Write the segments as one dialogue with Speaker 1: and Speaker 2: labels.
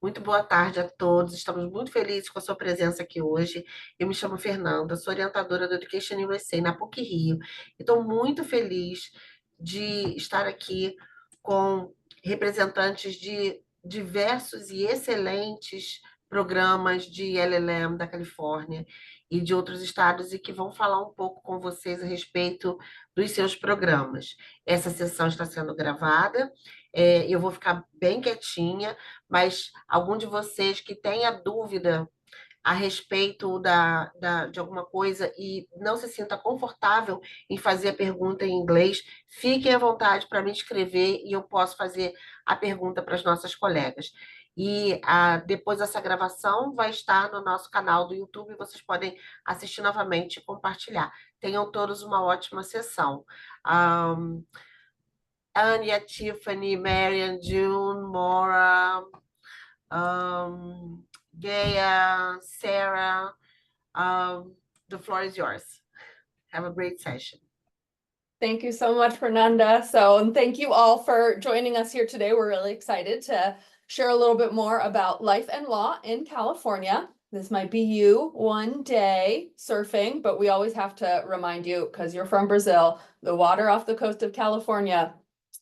Speaker 1: Muito boa tarde a todos. Estamos muito felizes com a sua presença aqui hoje. Eu me chamo Fernanda, sou orientadora do EducationUSA na PUC-Rio. E estou muito feliz de estar aqui com representantes de diversos e excelentes programas de LL.M da Califórnia e de outros estados e que vão falar um pouco com vocês a respeito dos seus programas. Essa sessão está sendo gravada. Eu vou ficar bem quietinha, mas algum de vocês que tenha dúvida a respeito de alguma coisa e não se sinta confortável em fazer a pergunta em inglês, fiquem à vontade para me escrever e eu posso fazer a pergunta para as nossas colegas. E depois essa gravação vai estar no nosso canal do YouTube, vocês podem assistir novamente e compartilhar. Tenham todos uma ótima sessão. Anya, Tiffany, Marian, June, Maura, Gaia, Sarah, the floor is yours. Have a great session.
Speaker 2: Thank you so much, Fernanda. And thank you all for joining us here today. We're really excited to share a little bit more about life and law in California. This might be you one day surfing, but we always have to remind you, because you're from Brazil, the water off the coast of California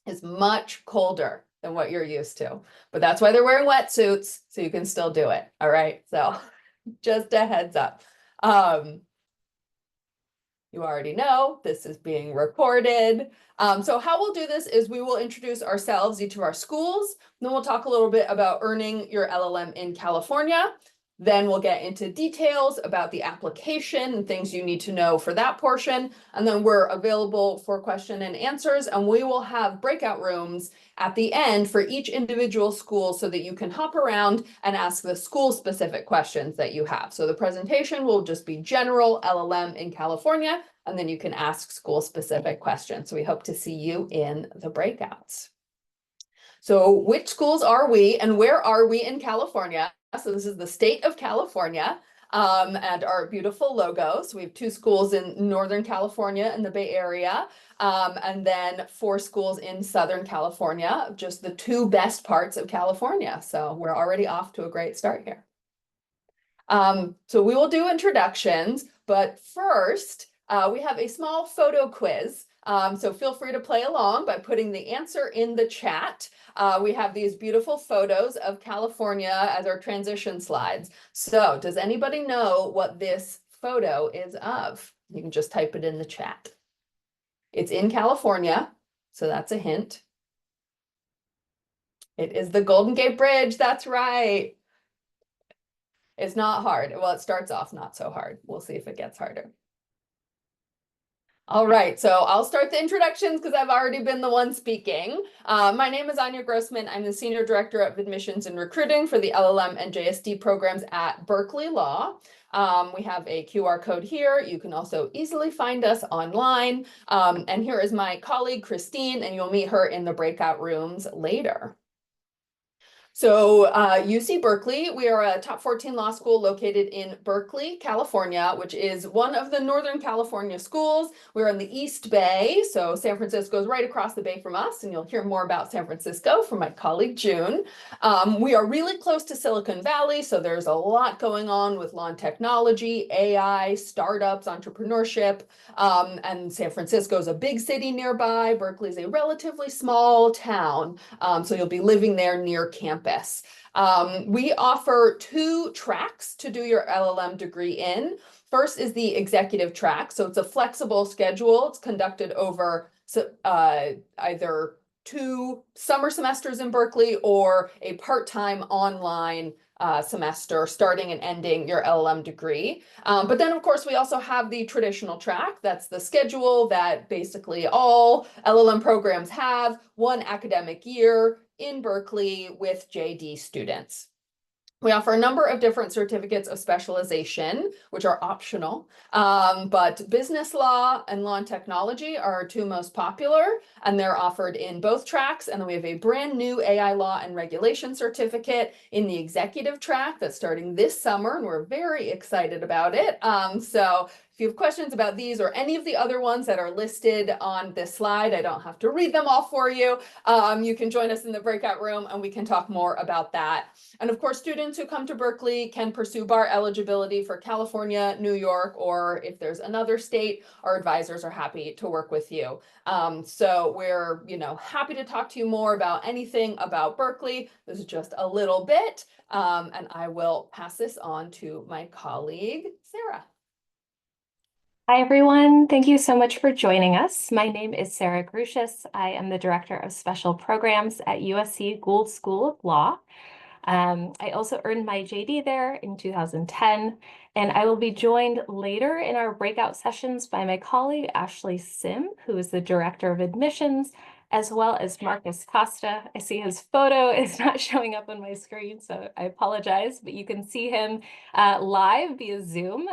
Speaker 2: is much colder than what you're used to. But that's why they're wearing wetsuits, so you can still do it. All right, so just a heads up. You already know this is being recorded. So how we'll do this is we will introduce ourselves, each of our schools, then we'll talk a little bit about earning your LLM in California. Then we'll get into details about the application and things you need to know for that portion. And then we're available for question and answers, and we will have breakout rooms at the end for each individual school so that you can hop around and ask the school-specific questions that you have. So the presentation will just be general LLM in California, and then you can ask school-specific questions. So we hope to see you in the breakouts. So which schools are we and where are we in California? So this is the state of California and our beautiful logo. So we have 2 schools in Northern California in the Bay Area, and then 4 schools in Southern California, just the 2 best parts of California. So we're already off to a great start here. So we will do introductions, but first we have a small photo quiz. So feel free to play along by putting the answer in the chat. We have these beautiful photos of California as our transition slides. So does anybody know what this photo is of? You can just type it in the chat. It's in California, so that's a hint. It is the Golden Gate Bridge, that's right. It's not hard. Well, it starts off not so hard. We'll see if it gets harder. All right, so I'll start the introductions because I've already been the one speaking. My name is Anya Grossman. I'm the Senior Director of Admissions and Recruiting for the LLM and JSD programs at Berkeley Law. We have a QR code here. You can also easily find us online. And here is my colleague, Christine, and you'll meet her in the breakout rooms later. So UC Berkeley, we are a top 14 law school located in Berkeley, California, which is one of the Northern California schools. We're in the East Bay, so San Francisco is right across the bay from us, and you'll hear more about San Francisco from my colleague, June. We are really close to Silicon Valley, so there's a lot going on with law and technology, AI, startups, entrepreneurship, and San Francisco is a big city nearby. Berkeley is a relatively small town, so you'll be living there near campus. We offer 2 tracks to do your LLM degree in. First is the executive track. So it's a flexible schedule. It's conducted over either 2 summer semesters in Berkeley or a part-time online semester starting and ending your LLM degree. But then, of course, we also have the traditional track. That's the schedule that basically all LLM programs have, 1 academic year in Berkeley with JD students. We offer a number of different certificates of specialization, which are optional, but business law and law and technology are our 2 most popular, and they're offered in both tracks. And then we have a brand new AI law and regulation certificate in the executive track that's starting this summer, and we're very excited about it. So If you have questions about these or any of the other ones that are listed on this slide, I don't have to read them all for you. You can join us in the breakout room and we can talk more about that. And of course, students who come to Berkeley can pursue bar eligibility for California, New York, or if there's another state, our advisors are happy to work with you. So we're, happy to talk to you more about anything about Berkeley. This is just a little bit, and I will pass this on to my colleague, Sarah.
Speaker 3: Hi, everyone. Thank you so much for joining us. My name is Sarah Grucius. I am the Director of Special Programs at USC Gould School of Law. I also earned my JD there in 2010, and I will be joined later in our breakout sessions by my colleague, Ashley Sim, who is the Director of Admissions, as well as Marcus Costa. I see his photo is not showing up on my screen, so I apologize, but you can see him live via Zoom.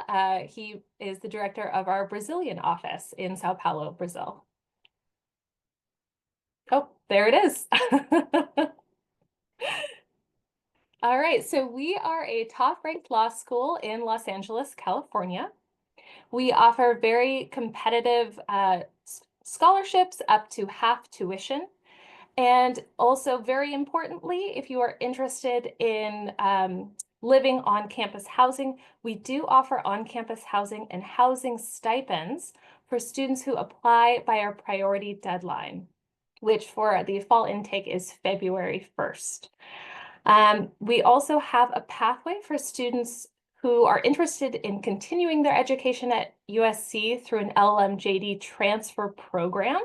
Speaker 3: He is the director of our Brazilian office in Sao Paulo, Brazil. Oh, there it is. All right, so we are a top-ranked law school in Los Angeles, California. We offer very competitive scholarships up to half tuition. And also, very importantly, if you are interested in living on-campus housing, we do offer on-campus housing and housing stipends for students who apply by our priority deadline, which for the fall intake is February 1st. We also have a pathway for students who are interested in continuing their education at USC through an LL.M. JD transfer program.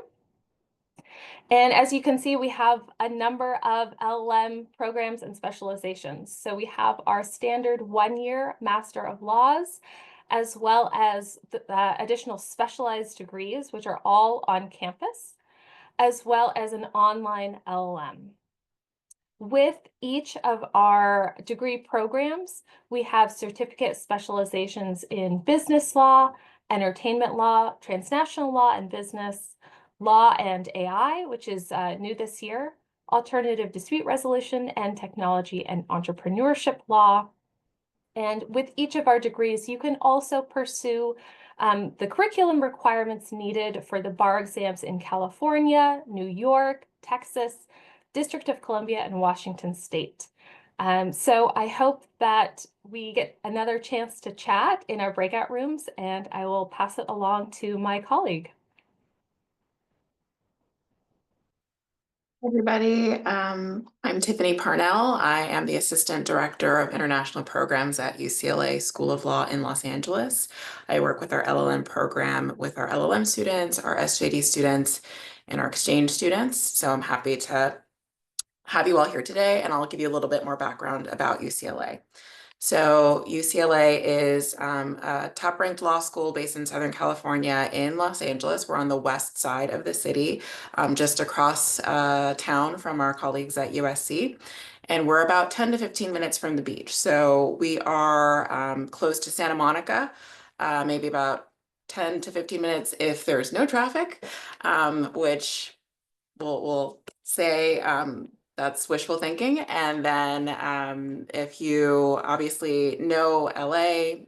Speaker 3: And as you can see, we have a number of LM programs and specializations. So we have our standard one-year Master of Laws, as well as additional specialized degrees, which are all on campus, as well as an online LM. With each of our degree programs, we have certificate specializations in business law, entertainment law, transnational law and business, law and AI, which is new this year, alternative dispute resolution, and technology and entrepreneurship law. And with each of our degrees, you can also pursue the curriculum requirements needed for the bar exams in California, New York, Texas, District of Columbia, and Washington State. So I hope that we get another chance to chat in our breakout rooms, and I will pass it along to my colleague.
Speaker 4: Everybody, I'm Tiffany Parnell. I am the Assistant Director of International Programs at UCLA School of Law in Los Angeles. I work with our LL.M. program with our LL.M. students, our SJD students, and our exchange students. So I'm happy to have you all here today, and I'll give you a little bit more background about UCLA. So UCLA is a top-ranked law school based in Southern California in Los Angeles. We're on the west side of the city, just across town from our colleagues at USC. And we're about 10 to 15 minutes from the beach. So we are close to Santa Monica, maybe about 10 to 15 minutes if there's no traffic, which we'll say that's wishful thinking. And then if you obviously know LA,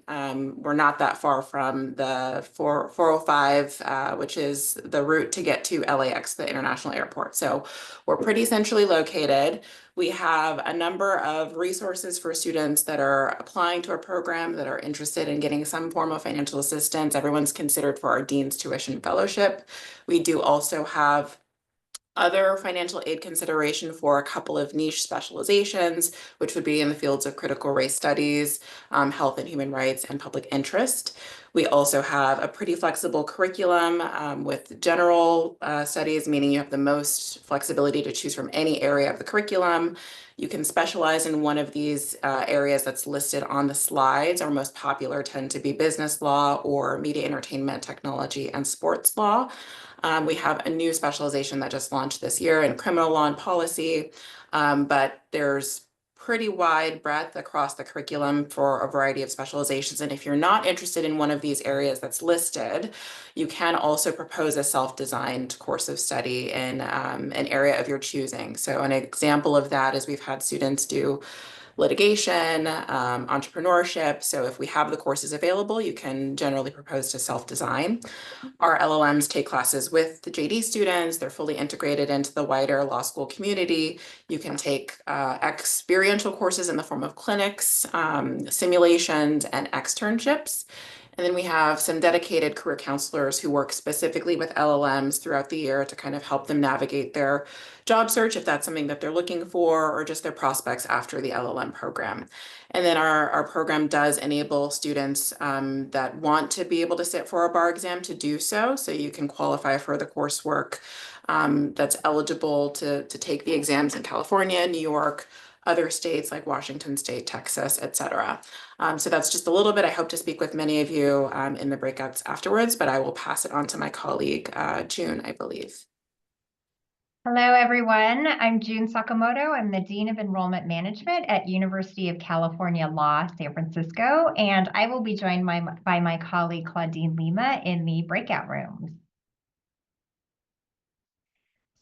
Speaker 4: we're not that far from the 405, which is the route to get to LAX, the international airport. So we're pretty centrally located. We have a number of resources for students that are applying to our program that are interested in getting some form of financial assistance. Everyone's considered for our Dean's Tuition Fellowship. We do also have other financial aid consideration for a couple of niche specializations, which would be in the fields of critical race studies, health and human rights, and public interest. We also have a pretty flexible curriculum with general studies, meaning you have the most flexibility to choose from any area of the curriculum. You can specialize in one of these areas that's listed on the slides. Our most popular tend to be business law or media, entertainment, technology, and sports law. We have a new specialization that just launched this year in criminal law and policy, but there's pretty wide breadth across the curriculum for a variety of specializations. And if you're not interested in one of these areas that's listed, you can also propose a self-designed course of study in an area of your choosing. So an example of that is we've had students do litigation, entrepreneurship. So if we have the courses available, you can generally propose to self-design. Our LLMs take classes with the JD students. They're fully integrated into the wider law school community. You can take experiential courses in the form of clinics, simulations, and externships. And then we have some dedicated career counselors who work specifically with LLMs throughout the year to kind of help them navigate their job search, if that's something that they're looking for, or just their prospects after the LLM program. And then our program does enable students that want to be able to sit for a bar exam to do so. So you can qualify for the coursework that's eligible to take the exams in California, New York, other states like Washington State, Texas, et cetera. So that's just a little bit. I hope to speak with many of you in the breakouts afterwards, but I will pass it on to my colleague, June, I believe.
Speaker 5: Hello, everyone. I'm June Sakamoto. I'm the Dean of Enrollment Management at University of California Law, San Francisco, and I will be joined by my colleague, Claudine Lima, in the breakout rooms.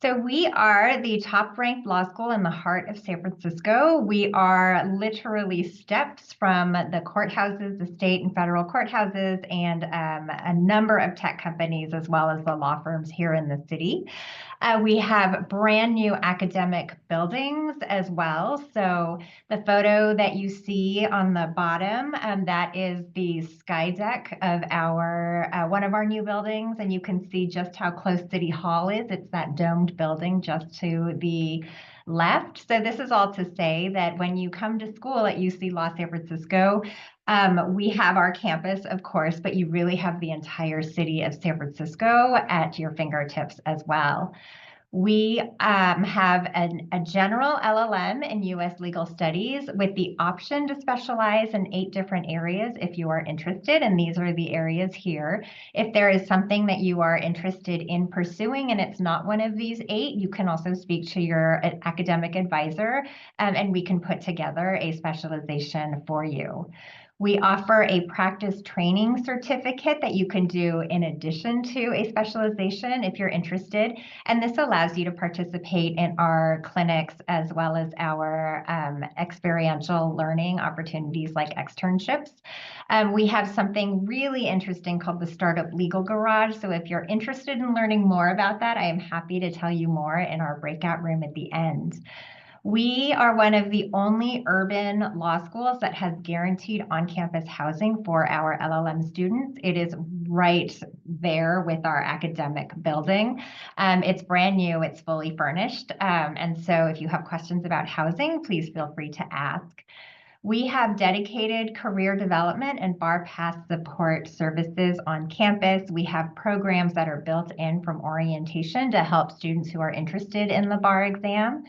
Speaker 5: So we are the top-ranked law school in the heart of San Francisco. We are literally steps from the courthouses, the state and federal courthouses, and a number of tech companies, as well as the law firms here in the city. We have brand new academic buildings as well. So the photo that you see on the bottom, that is the sky deck of our one of our new buildings, and you can see just how close City Hall is. It's that domed building just to the left. So this is all to say that when you come to school at UC Law San Francisco, we have our campus, of course, but you really have the entire city of San Francisco at your fingertips as well. We have a general LLM in U.S. legal studies with the option to specialize in 8 different areas if you are interested, and these are the areas here. If there is something that you are interested in pursuing and it's not one of these 8, you can also speak to your academic advisor, and we can put together a specialization for you. We offer a practice training certificate that you can do in addition to a specialization if you're interested. And this allows you to participate in our clinics as well as our experiential learning opportunities like externships. We have something really interesting called the Startup Legal Garage. So if you're interested in learning more about that, I am happy to tell you more in our breakout room at the end. We are one of the only urban law schools that has guaranteed on-campus housing for our LLM students. It is right there with our academic building. It's brand new, it's fully furnished. And so if you have questions about housing, please feel free to ask. We have dedicated career development and bar pass support services on campus. We have programs that are built in from orientation to help students who are interested in the bar exam.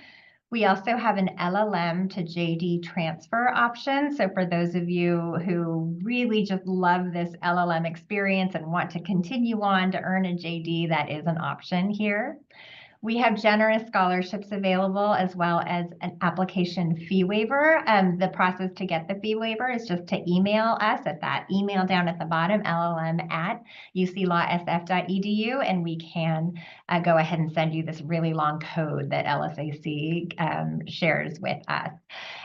Speaker 5: We also have an LLM to JD transfer option. So for those of you who really just love this LLM experience and want to continue on to earn a JD, that is an option here. We have generous scholarships available as well as an application fee waiver. The process to get the fee waiver is just to email us at that email down at the bottom, llm@uclawsf.edu, and we can go ahead and send you this really long code that LSAC shares with us.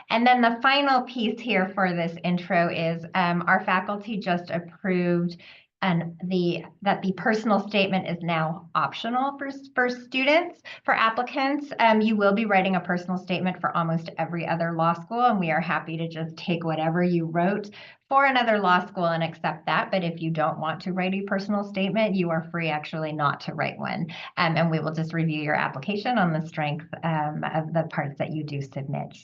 Speaker 5: And then the final piece here for this intro is our faculty just approved that the personal statement is now optional for students. For applicants, you will be writing a personal statement for almost every other law school, and we are happy to just take whatever you wrote for another law school and accept that. But if you don't want to write a personal statement, you are free actually not to write one. And we will just review your application on the strength of the parts that you do submit.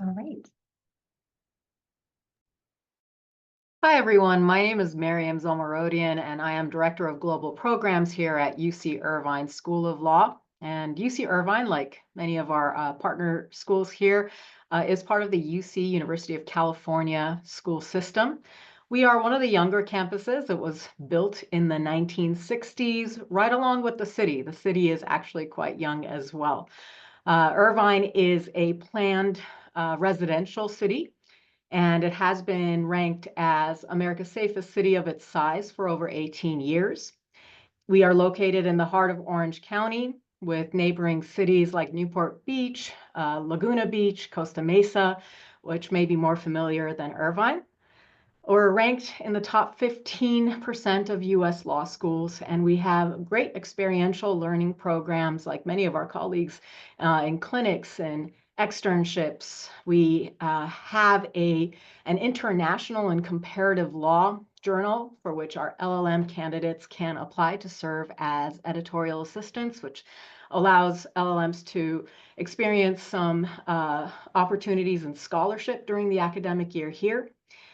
Speaker 5: All right.
Speaker 6: Hi, everyone. My name is Miriam Zolmarodian, and I am Director of Global Programs here at UC Irvine School of Law. And UC Irvine, like many of our partner schools here, is part of the UC University of California school system. We are one of the younger campuses. It was built in the 1960s, right along with the city. The city is actually quite young as well. Irvine is a planned residential city, and it has been ranked as America's safest city of its size for over 18 years. We are located in the heart of Orange County, with neighboring cities like Newport Beach, Laguna Beach, Costa Mesa, which may be more familiar than Irvine. We're ranked in the top 15% of US law schools, and we have great experiential learning programs like many of our colleagues in clinics and externships. We have an international and comparative law journal for which our LLM candidates can apply to serve as editorial assistants, which allows LLMs to experience some opportunities in scholarship during the academic year here.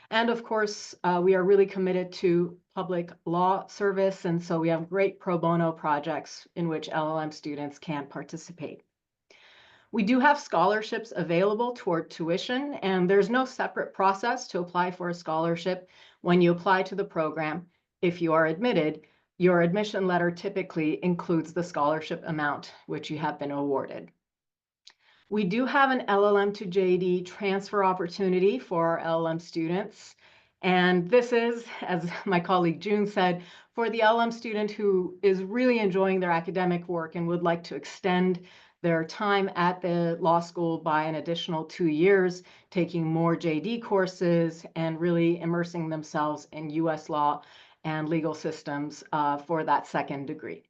Speaker 6: And of course, we are really committed to public law service, and so we have great pro bono projects in which LLM students can participate. We do have scholarships available toward tuition, and there's no separate process to apply for a scholarship. When you apply to the program, if you are admitted, your admission letter typically includes the scholarship amount which you have been awarded. We do have an LLM to JD transfer opportunity for our LLM students. And this is, as my colleague June said, for the LLM student who is really enjoying their academic work and would like to extend their time at the law school by an additional 2 years, taking more JD courses and really immersing themselves in US law and legal systems for that second degree.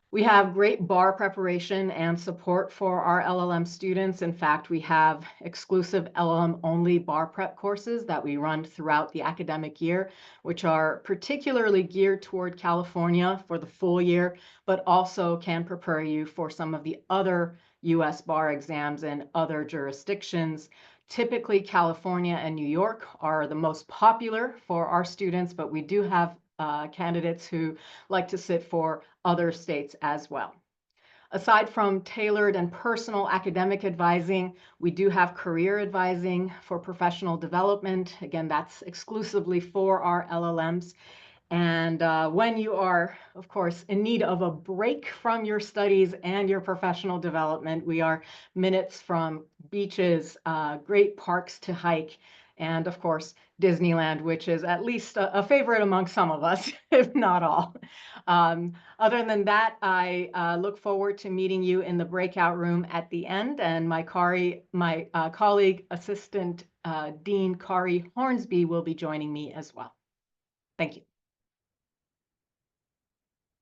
Speaker 6: We have great bar preparation and support for our LLM students. In fact, we have exclusive LLM-only bar prep courses that we run throughout the academic year, which are particularly geared toward California for the full year, but also can prepare you for some of the other US bar exams in other jurisdictions. Typically, California and New York are the most popular for our students, but we do have candidates who like to sit for other states as well. Aside from tailored and personal academic advising, we do have career advising for professional development. Again, that's exclusively for our LLMs. And when you are, of course, in need of a break from your studies and your professional development, we are minutes from beaches, great parks to hike, and of course, Disneyland, which is at least a favorite among some of us, if not all. Other than that, I look forward to meeting you in the breakout room at the end, and my colleague, Assistant Dean Kari Hornsby, will be joining me as well. Thank you.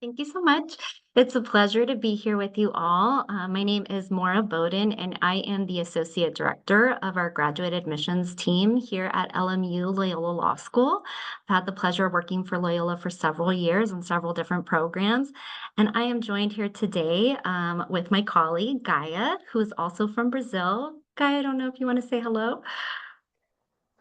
Speaker 7: Thank you so much. It's a pleasure to be here with you all. My name is Maura Bowden, and I am the Associate Director of our Graduate Admissions team here at LMU Loyola Law School. I've had the pleasure of working for Loyola for several years on several different programs, and I am joined here today with my colleague, Gaia, who is also from Brazil. Gaia, I don't know if you want to say hello.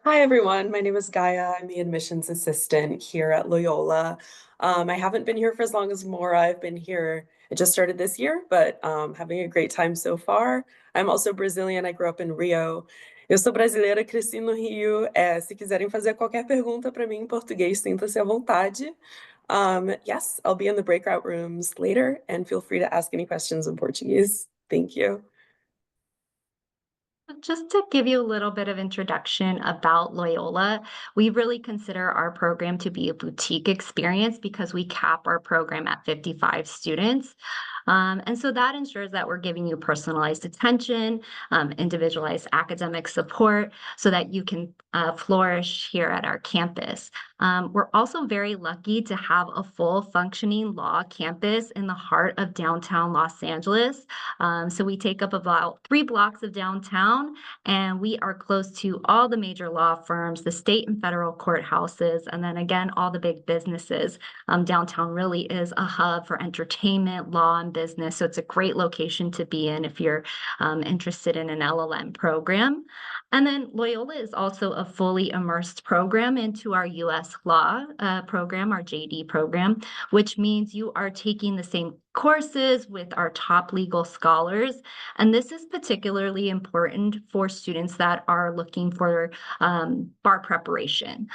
Speaker 8: Hi, everyone. My name is Gaia. I'm the admissions assistant here at Loyola. I haven't been here for as long as Maura. I've been here, it just started this year, but having a great time so far. I'm also Brazilian. I grew up in Rio. Eu sou brasileira, cresci no Rio. Se quiserem fazer qualquer pergunta para mim em português, sinta-se à vontade. Yes, I'll be in the breakout rooms later, and feel free to ask any questions in Portuguese. Thank you.
Speaker 7: Just to give you a little bit of introduction about Loyola, we really consider our program to be a boutique experience because we cap our program at 55 students. And so that ensures that we're giving you personalized attention, individualized academic support so that you can flourish here at our campus. We're also very lucky to have a full functioning law campus in the heart of downtown Los Angeles. So we take up about 3 blocks of downtown, and we are close to all the major law firms, the state and federal courthouses, and then again, all the big businesses. Downtown really is a hub for entertainment, law, and business. So it's a great location to be in if you're interested in an LLM program. And then Loyola is also a fully immersed program into our US Law program, our JD program, which means you are taking the same courses with our top legal scholars. And this is particularly important for students that are looking for bar preparation.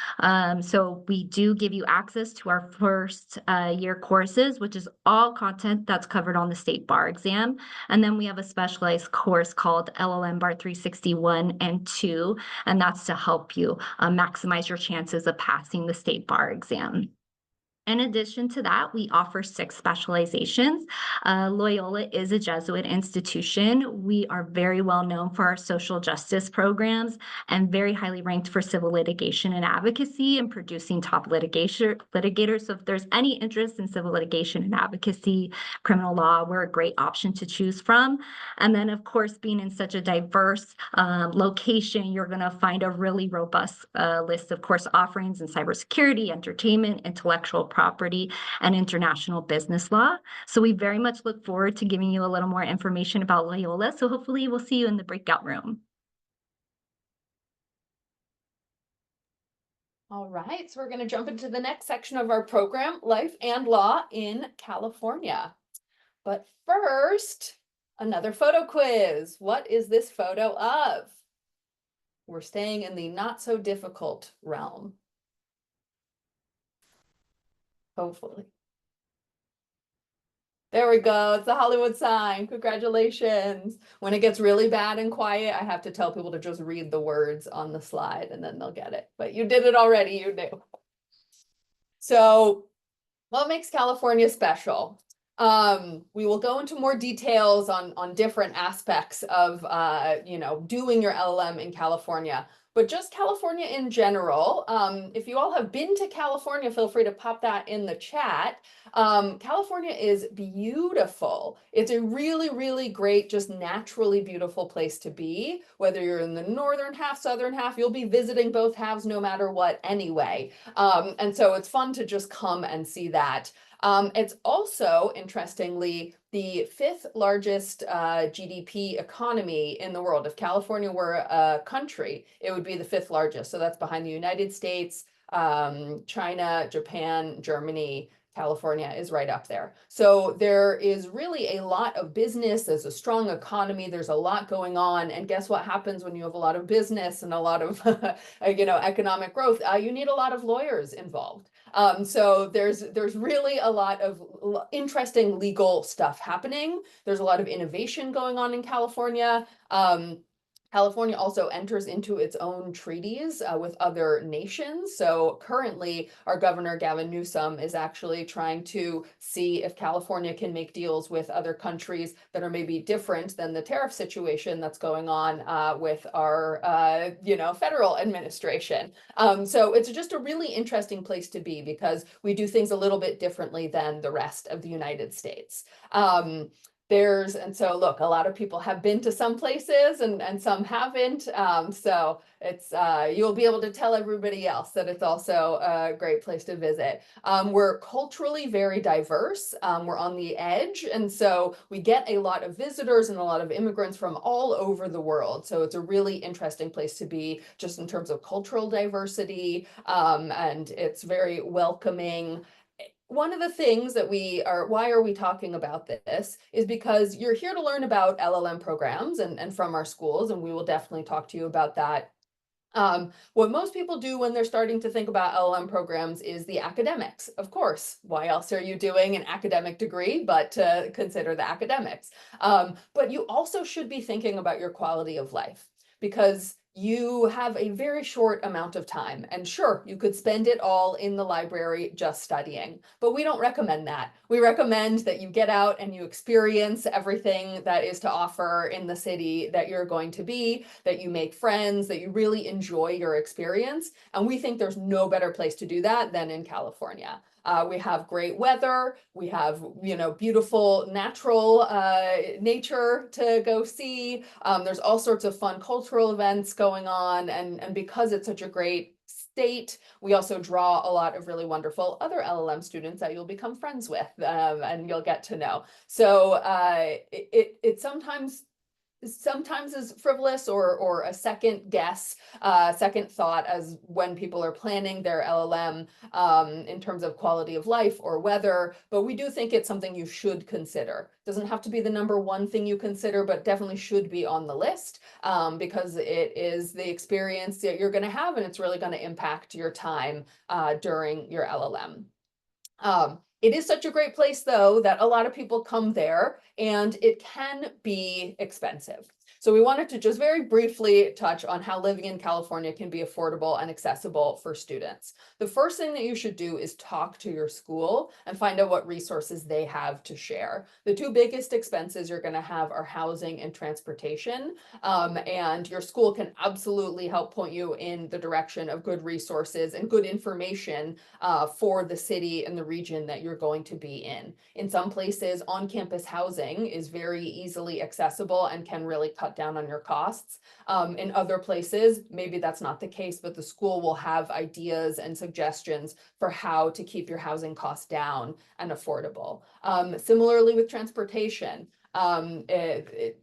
Speaker 7: So we do give you access to our first year courses, which is all content that's covered on the state bar exam. And then we have a specialized course called LL.M Bar 361 and 2, and that's to help you maximize your chances of passing the state bar exam. In addition to that, we offer 6 specializations. Loyola is a Jesuit institution. We are very well known for our social justice programs and very highly ranked for civil litigation and advocacy and producing top litigators. So if there's any interest in civil litigation and advocacy, criminal law, we're a great option to choose from. And then, of course, being in such a diverse location, you're going to find a really robust list of course offerings in cybersecurity, entertainment, intellectual property, and international business law. So we very much look forward to giving you a little more information about Loyola. So hopefully we'll see you in the breakout room.
Speaker 2: All right, so we're going to jump into the next section of our program, Life and Law in California. But first, another photo quiz. What is this photo of? We're staying in the not so difficult realm. Hopefully. There we go. It's the Hollywood sign. Congratulations. When it gets really bad and quiet, I have to tell people to just read the words on the slide and then they'll get it. But you did it already. You knew. So what makes California special? We will go into more details on different aspects of, doing your LLM in California. But just California in general, if you all have been to California, feel free to pop that in the chat. California is beautiful. It's a really, really great, just naturally beautiful place to be. Whether you're in the northern half, southern half, you'll be visiting both halves no matter what anyway. And so it's fun to just come and see that. It's also, interestingly, the 5th largest GDP economy in the world. If California were a country, it would be the 5th largest. So that's behind the United States, China, Japan, Germany. California is right up there. So there is really a lot of business. There's a strong economy. There's a lot going on. And guess what happens when you have a lot of business and a lot of economic growth? You need a lot of lawyers involved. So there's really a lot of interesting legal stuff happening. There's a lot of innovation going on in California. California also enters into its own treaties with other nations. So currently, our governor, Gavin Newsom, is actually trying to see if California can make deals with other countries that are maybe different than the tariff situation that's going on with our, federal administration. So it's just a really interesting place to be because we do things a little bit differently than the rest of the United States. And so look, a lot of people have been to some places and some haven't. So it's you'll be able to tell everybody else that it's also a great place to visit. We're culturally very diverse. We're on the edge. And so we get a lot of visitors and a lot of immigrants from all over the world. So it's a really interesting place to be just in terms of cultural diversity. And it's very welcoming. One of the things that why are we talking about this is because you're here to learn about LLM programs and from our schools, and we will definitely talk to you about that. What most people do when they're starting to think about LLM programs is the academics. Of course, why else are you doing an academic degree but to consider the academics? But you also should be thinking about your quality of life because you have a very short amount of time. And sure, you could spend it all in the library just studying, but we don't recommend that. We recommend that you get out and you experience everything that is to offer in the city that you're going to be, that you make friends, that you really enjoy your experience. And we think there's no better place to do that than in California. We have great weather. We have, beautiful natural nature to go see. There's all sorts of fun cultural events going on. And because it's such a great state, we also draw a lot of really wonderful other LLM students that you'll become friends with and you'll get to know. So it sometimes is frivolous or a second guess, second thought as when people are planning their LLM in terms of quality of life or weather, but we do think it's something you should consider. Doesn't have to be the #1 thing you consider, but definitely should be on the list because it is the experience that you're going to have and it's really going to impact your time during your LLM. It is such a great place, though, that a lot of people come there and it can be expensive. So we wanted to just very briefly touch on how living in California can be affordable and accessible for students. The first thing that you should do is talk to your school and find out what resources they have to share. The two biggest expenses you're going to have are housing and transportation, and your school can absolutely help point you in the direction of good resources and good information for the city and the region that you're going to be in. In some places, on-campus housing is very easily accessible and can really cut down on your costs. In other places, maybe that's not the case, but the school will have ideas and suggestions for how to keep your housing costs down and affordable. Similarly with transportation,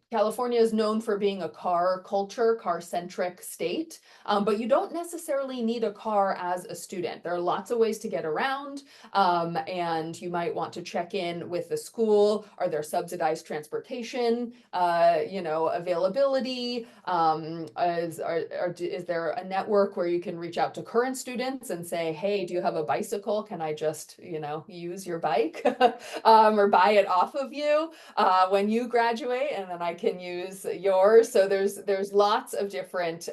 Speaker 2: California is known for being a car culture, car-centric state, but you don't necessarily need a car as a student. There are lots of ways to get around, and you might want to check in with the school. Are there subsidized transportation, availability? Is there a network where you can reach out to current students and say, hey, do you have a bicycle? Can I just, use your bike or buy it off of you when you graduate, and then I can use yours. So there's lots of different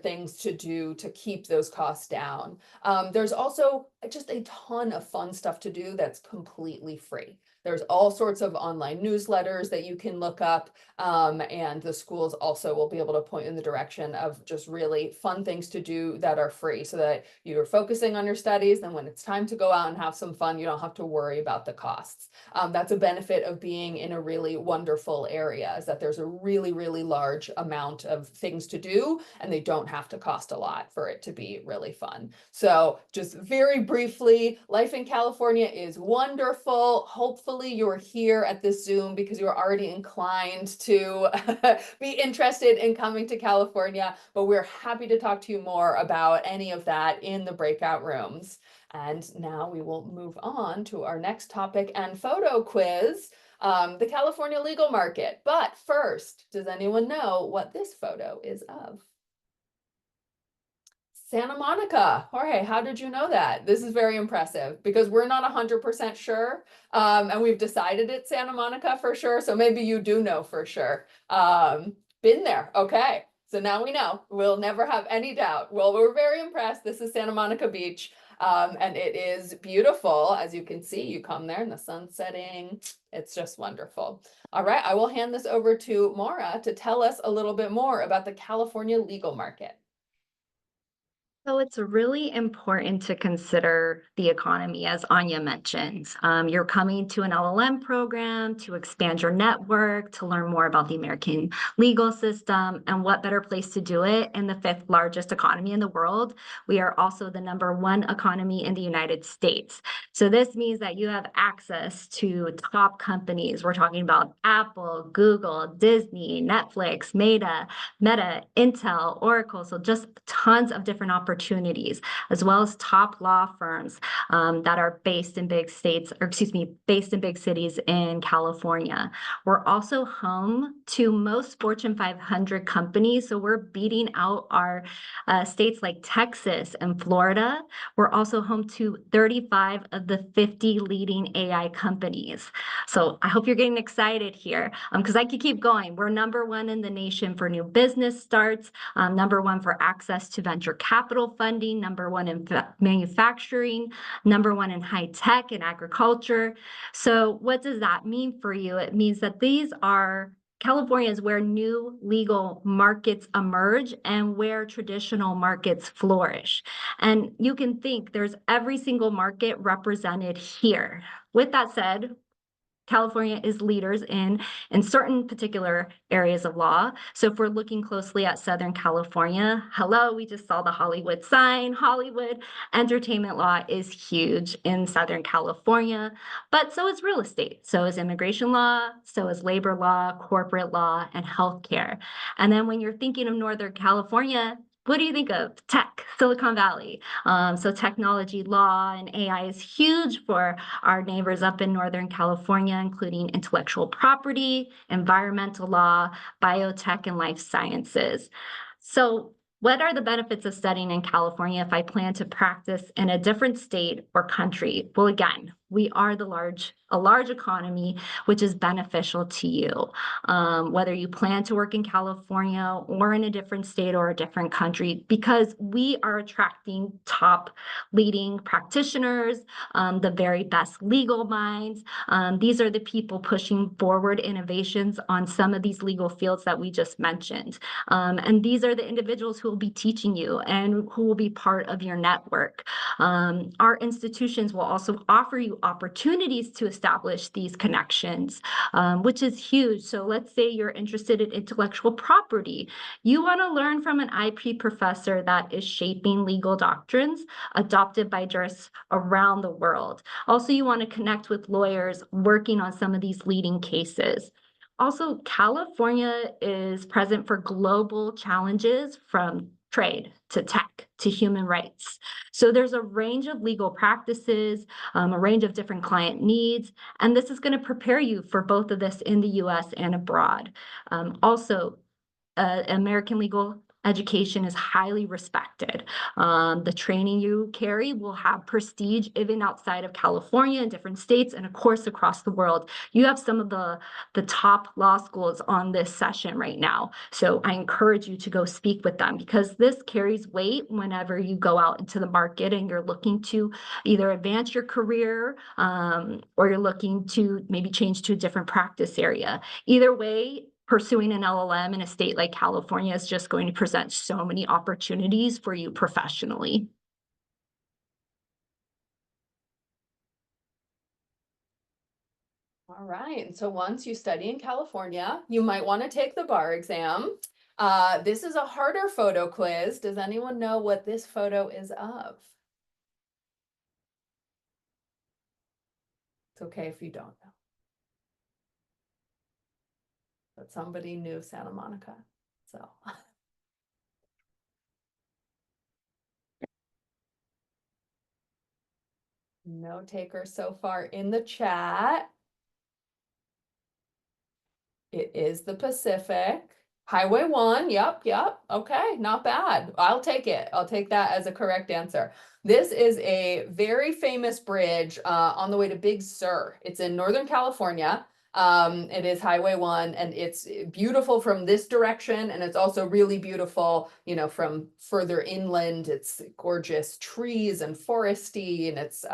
Speaker 2: things to do to keep those costs down. There's also just a ton of fun stuff to do that's completely free. There's all sorts of online newsletters that you can look up, and the schools also will be able to point in the direction of just really fun things to do that are free, so that you're focusing on your studies. Then when it's time to go out and have some fun, you don't have to worry about the costs. That's a benefit of being in a really wonderful area, is that there's a really, really large amount of things to do, and they don't have to cost a lot for it to be really fun. So just very briefly, life in California is wonderful. Hopefully you're here at this Zoom because you're already inclined to be interested in coming to California, but we're happy to talk to you more about any of that in the breakout rooms. And now we will move on to our next topic and photo quiz, the California legal market. But first, does anyone know what this photo is of? Santa Monica. Jorge, how did you know that? This is very impressive because we're not 100% sure, and we've decided it's Santa Monica for sure, so maybe you do know for sure. Been there, okay. So now we know, we'll never have any doubt. Well, we're very impressed. This is Santa Monica Beach, and it is beautiful. As you can see, you come there and the sun's setting. It's just wonderful. All right, I will hand this over to Maura to tell us a little bit more about the California legal market.
Speaker 7: So it's really important to consider the economy, as Anya mentioned. You're coming to an LL.M program to expand your network, to learn more about the American legal system, and what better place to do it in the 5th largest economy in the world. We are also the #1 economy in the United States. So this means that you have access to top companies. We're talking about Apple, Google, Disney, Netflix, Meta, Intel, Oracle. So just tons of different opportunities, as well as top law firms that are based in big states, or based in big cities in California. We're also home to most Fortune 500 companies, so we're beating out our states like Texas and Florida. We're also home to 35 of the 50 leading AI companies. So I hope you're getting excited here, because I could keep going. We're #1 in the nation for new business starts, #1 for access to venture capital funding, #1 in manufacturing, #1 in high tech and agriculture. So what does that mean for you? It means that California is where new legal markets emerge and where traditional markets flourish. And you can think there's every single market represented here. With that said, California is leaders in certain particular areas of law. So if we're looking closely at Southern California, hello, we just saw the Hollywood sign. Hollywood entertainment law is huge in Southern California, but so is real estate. So is immigration law, so is labor law, corporate law, and healthcare. And then when you're thinking of Northern California, what do you think of? Tech, Silicon Valley. So technology law and AI is huge for our neighbors up in Northern California, including intellectual property, environmental law, biotech, and life sciences. So what are the benefits of studying in California if I plan to practice in a different state or country? Well, again, We are a large economy, which is beneficial to you. Whether you plan to work in California or in a different state or a different country, because we are attracting top leading practitioners, the very best legal minds. These are the people pushing forward innovations on some of these legal fields that we just mentioned. And these are the individuals who will be teaching you and who will be part of your network. Our institutions will also offer you opportunities to establish these connections, which is huge. So let's say you're interested in intellectual property. You want to learn from an IP professor that is shaping legal doctrines adopted by jurists around the world. Also, you want to connect with lawyers working on some of these leading cases. Also, California is present for global challenges from trade to tech to human rights. So there's a range of legal practices, a range of different client needs, and this is going to prepare you for both of this in the US and abroad. Also, American legal education is highly respected. The training you carry will have prestige even outside of California and different states, and of course across the world. You have some of the top law schools on this session right now. So I encourage you to go speak with them, because this carries weight whenever you go out into the market and you're looking to either advance your career or you're looking to maybe change to a different practice area. Either way, pursuing an LLM in a state like California is just going to present so many opportunities for you professionally.
Speaker 2: All right, and so once you study in California, you might want to take the bar exam. This is a harder photo quiz. Does anyone know what this photo is of? It's okay if you don't know. But somebody knew Santa Monica, so. No takers so far in the chat. It is the Pacific. Highway 1, yep, okay, not bad. I'll take it. I'll take that as a correct answer. This is a very famous bridge on the way to Big Sur. It's in Northern California. It is Highway 1, and it's beautiful from this direction, and it's also really beautiful, you know, from further inland. It's gorgeous trees and foresty, and it's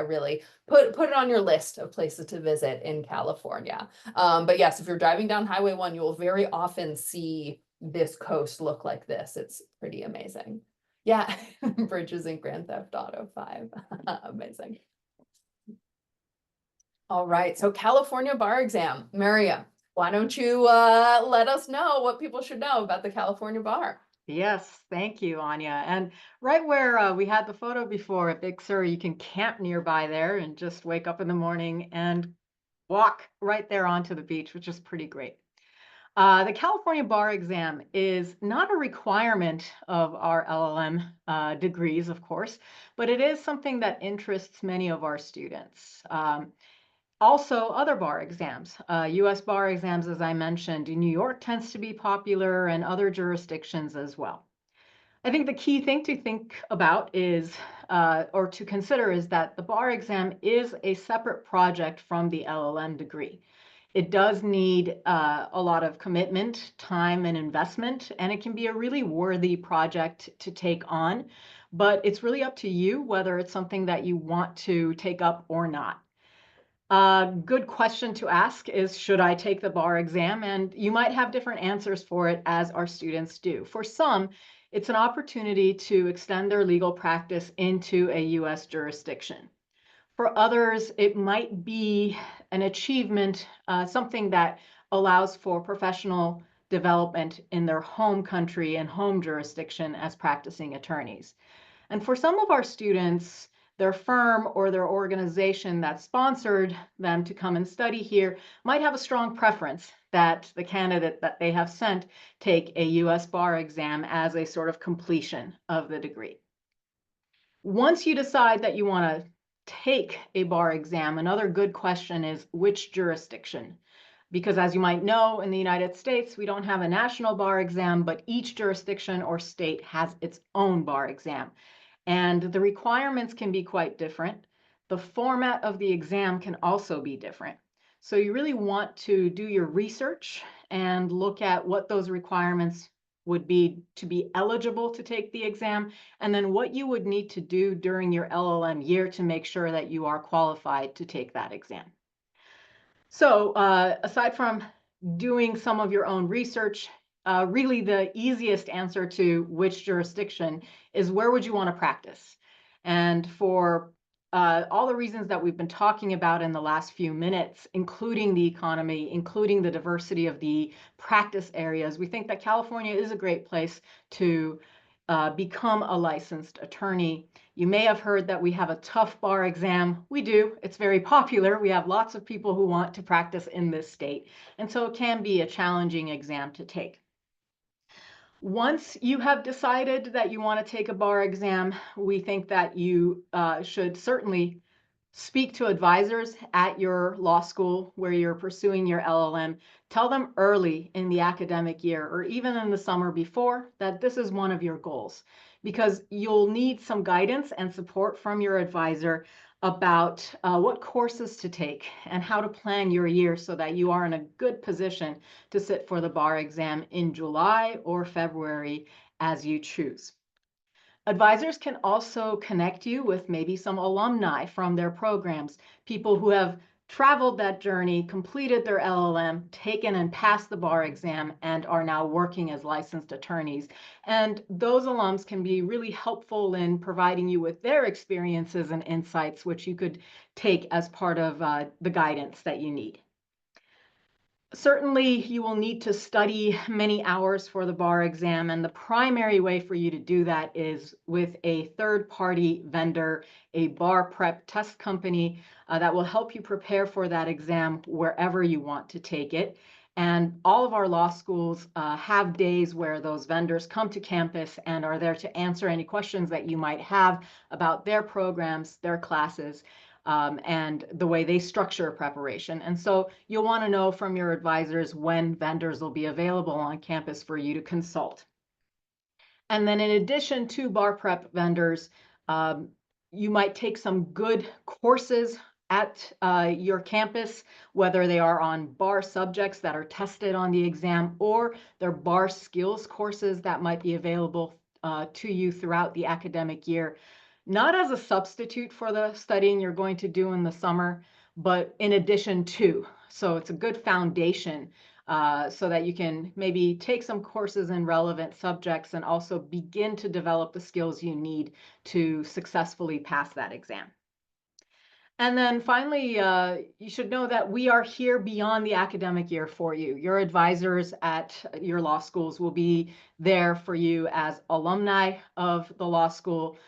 Speaker 2: really put it on your list of places to visit in California. But yes, if you're driving down Highway 1, you will very often see this coast look like this. It's pretty amazing. Yeah, bridges in Grand Theft Auto 5. Amazing. All right, so California bar exam. Miriam, why don't you let us know what people should know about the California bar?
Speaker 6: Yes, thank you, Anya. And right where we had the photo before at Big Sur, you can camp nearby there and just wake up in the morning and walk right there onto the beach, which is pretty great. The California bar exam is not a requirement of our LLM degrees, of course, but it is something that interests many of our students. Also, other bar exams, US bar exams, as I mentioned, in New York tends to be popular, and other jurisdictions as well. I think the key thing to think about is, or to consider, is that the bar exam is a separate project from the LLM degree. It does need a lot of commitment, time, and investment, and it can be a really worthy project to take on, but it's really up to you whether it's something that you want to take up or not. A good question to ask is, should I take the bar exam? And you might have different answers for it, as our students do. For some, it's an opportunity to extend their legal practice into a US jurisdiction. For others, it might be an achievement, something that allows for professional development in their home country and home jurisdiction as practicing attorneys. And for some of our students, their firm or their organization that sponsored them to come and study here might have a strong preference that the candidate that they have sent take a US bar exam as a sort of completion of the degree. Once you decide that you want to take a bar exam, another good question is which jurisdiction? Because as you might know, in the United States, we don't have a national bar exam, but each jurisdiction or state has its own bar exam. And the requirements can be quite different. the format of the exam can also be different. So you really want to do your research and look at what those requirements would be to be eligible to take the exam, and then what you would need to do during your LLM year to make sure that you are qualified to take that exam. So aside from doing some of your own research, really the easiest answer to which jurisdiction is where would you want to practice? And for all the reasons that we've been talking about in the last few minutes, including the economy, including the diversity of the practice areas, we think that California is a great place to become a licensed attorney. You may have heard that we have a tough bar exam. We do. It's very popular. We have lots of people who want to practice in this state. And so it can be a challenging exam to take. Once you have decided that you want to take a bar exam, we think that you should certainly speak to advisors at your law school where you're pursuing your LLM. Tell them early in the academic year or even in the summer before that this is one of your goals, because you'll need some guidance and support from your advisor about what courses to take and how to plan your year so that you are in a good position to sit for the bar exam in July or February as you choose. Advisors can also connect you with maybe some alumni from their programs, people who have traveled that journey, completed their LLM, taken and passed the bar exam, and are now working as licensed attorneys. And those alums can be really helpful in providing you with their experiences and insights, which you could take as part of the guidance that you need. Certainly, you will need to study many hours for the bar exam, and the primary way for you to do that is with a third-party vendor, a bar prep test company that will help you prepare for that exam wherever you want to take it. And all of our law schools have days where those vendors come to campus and are there to answer any questions that you might have about their programs, their classes, and the way they structure preparation. And so you'll want to know from your advisors when vendors will be available on campus for you to consult. And then in addition to bar prep vendors, you might take some good courses at your campus, whether they are on bar subjects that are tested on the exam or they're bar skills courses that might be available to you throughout the academic year. Not as a substitute for the studying you're going to do in the summer, but in addition to. So it's a good foundation so that you can maybe take some courses in relevant subjects and also begin to develop the skills you need to successfully pass that exam. And then finally, you should know that we are here beyond the academic year for you. Your advisors at your law schools will be there for you as alumni of the law school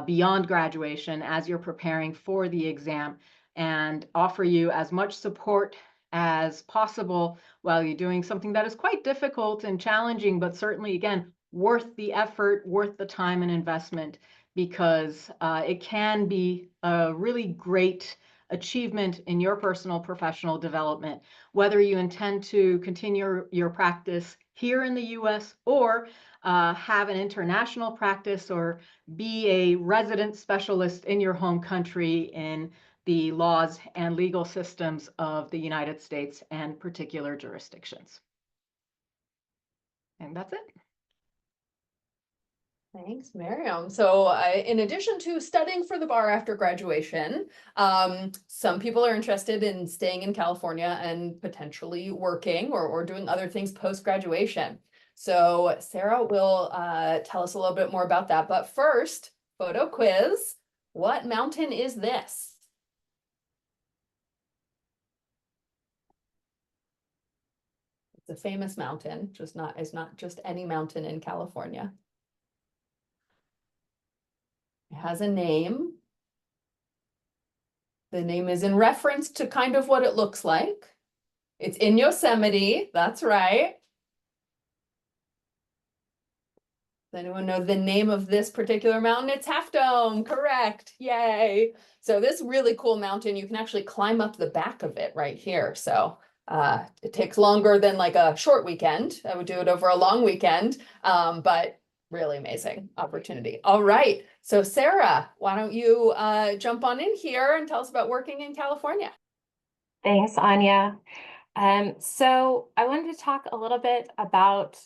Speaker 6: beyond graduation as you're preparing for the exam, and offer you as much support as possible while you're doing something that is quite difficult and challenging, but certainly, again, worth the effort, worth the time and investment, because it can be a really great achievement in your personal professional development, whether you intend to continue your practice here in the US or have an international practice or be a resident specialist in your home country in the laws and legal systems of the United States and particular jurisdictions. And that's it.
Speaker 2: Thanks, Miriam. So in addition to studying for the bar after graduation, some people are interested in staying in California and potentially working or doing other things post-graduation. So Sarah will tell us a little bit more about that. But first, photo quiz. What mountain is this? It's a famous mountain, it's not just any mountain in California. It has a name. The name is in reference to kind of what it looks like. It's in Yosemite, that's right. Does anyone know the name of this particular mountain? It's Half Dome, correct, yay. So this really cool mountain, you can actually climb up the back of it right here. So it takes longer than like a short weekend. I would do it over a long weekend, but really amazing opportunity. All right, So Sarah, why don't you jump on in here and tell us about working in California?
Speaker 3: Thanks, Anya. So I wanted to talk a little bit about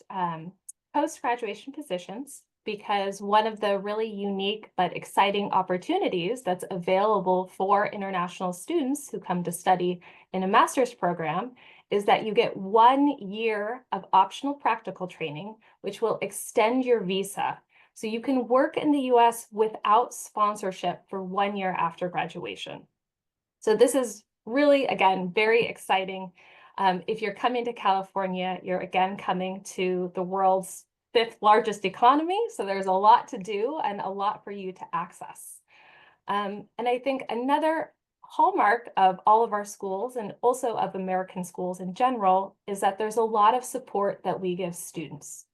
Speaker 3: post-graduation positions, because one of the really unique but exciting opportunities that's available for international students who come to study in a master's program is that you get 1 year of optional practical training, which will extend your visa. So you can work in the US without sponsorship for 1 year after graduation. So this is really, again, very exciting. If you're coming to California, you're again coming to the world's 5th largest economy. So there's a lot to do and a lot for you to access. And I think another hallmark of all of our schools, and also of American schools in general, is that there's a lot of support that we give students.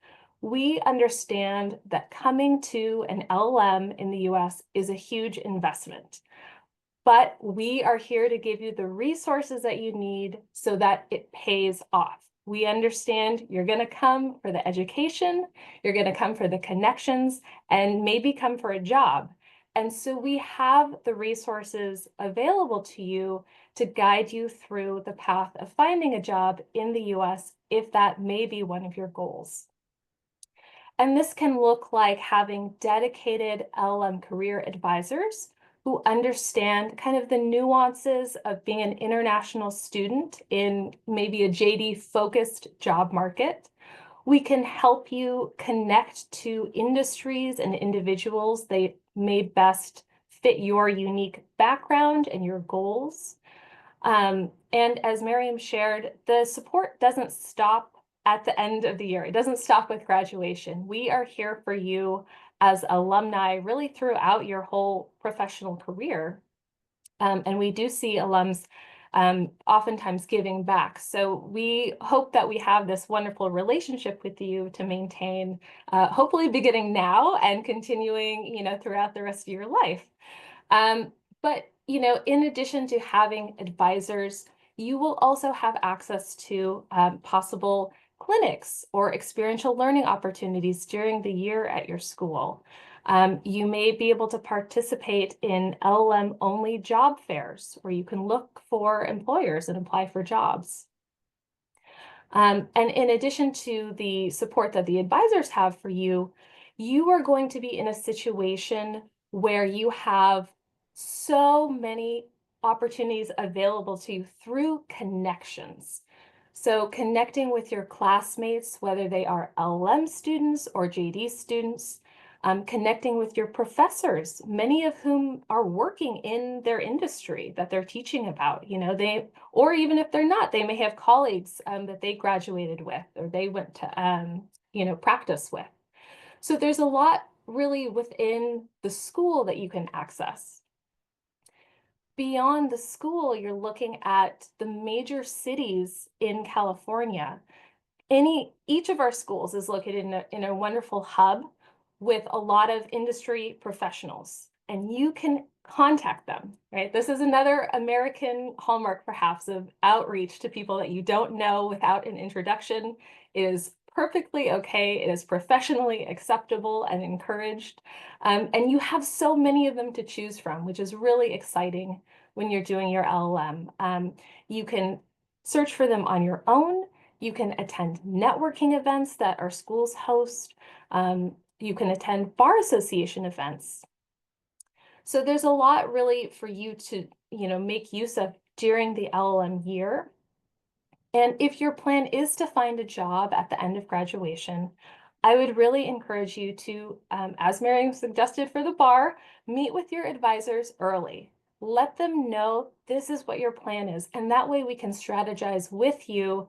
Speaker 3: We understand that coming to an LL.M in the US is a huge investment. But we are here to give you the resources that you need so that it pays off. We understand you're going to come for the education, you're going to come for the connections, and maybe come for a job. And so we have the resources available to you to guide you through the path of finding a job in the US if that may be one of your goals. And this can look like having dedicated LM career advisors who understand kind of the nuances of being an international student in maybe a JD-focused job market. We can help you connect to industries and individuals that may best fit your unique background and your goals. And as Miriam shared, the support doesn't stop at the end of the year. It doesn't stop with graduation. We are here for you as alumni really throughout your whole professional career. And we do see alums oftentimes giving back. So we hope that we have this wonderful relationship with you to maintain, hopefully beginning now and continuing, throughout the rest of your life. But, in addition to having advisors, you will also have access to possible clinics or experiential learning opportunities during the year at your school. You may be able to participate in LM only job fairs where you can look for employers and apply for jobs. And in addition to the support that the advisors have for you, you are going to be in a situation where you have so many opportunities available to you through connections. So connecting with your classmates, whether they are LM students or JD students, connecting with your professors, many of whom are working in their industry that they're teaching about, or even if they're not, they may have colleagues that they graduated with or they went to, practice with. So there's a lot really within the school that you can access. Beyond the school, you're looking at the major cities in California. Each of our schools is located in a wonderful hub with a lot of industry professionals, and you can contact them, right? This is another American hallmark, perhaps, of outreach to people that you don't know without an introduction. It is perfectly okay. It is professionally acceptable and encouraged. And you have so many of them to choose from, which is really exciting when you're doing your LLM. You can search for them on your own. You can attend networking events that our schools host. You can attend bar association events. So there's a lot really for you to, make use of during the LLM year. And if your plan is to find a job at the end of graduation, I would really encourage you to, as Miriam suggested for the bar, meet with your advisors early. Let them know this is what your plan is. And that way we can strategize with you,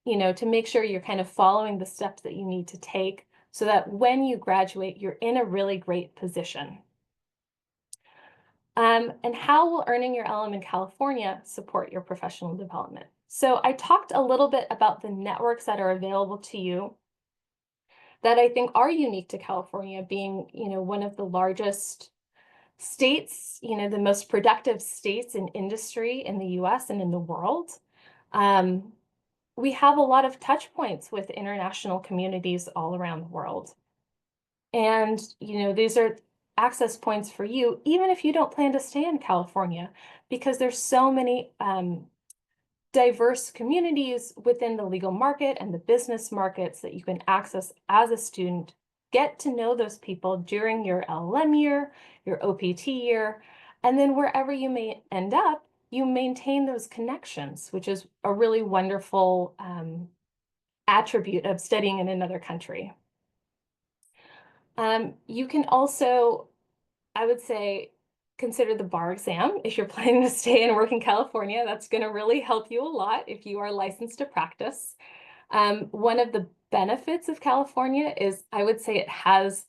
Speaker 3: to make sure you're kind of following the steps that you need to take so that when you graduate, you're in a really great position. And how will earning your LM in California support your professional development? So I talked a little bit about the networks that are available to you that I think are unique to California, being, one of the largest states, the most productive states in industry in the US and in the world. We have a lot of touch points with international communities all around the world. And, these are access points for you, even if you don't plan to stay in California, because there's so many diverse communities within the legal market and the business markets that you can access as a student. Get to know those people during your LLM year, your OPT year, and then wherever you may end up, you maintain those connections, which is a really wonderful attribute of studying in another country. You can also, I would say, consider the bar exam if you're planning to stay and work in California. That's going to really help you a lot if you are licensed to practice. One of the benefits of California is, I would say, it has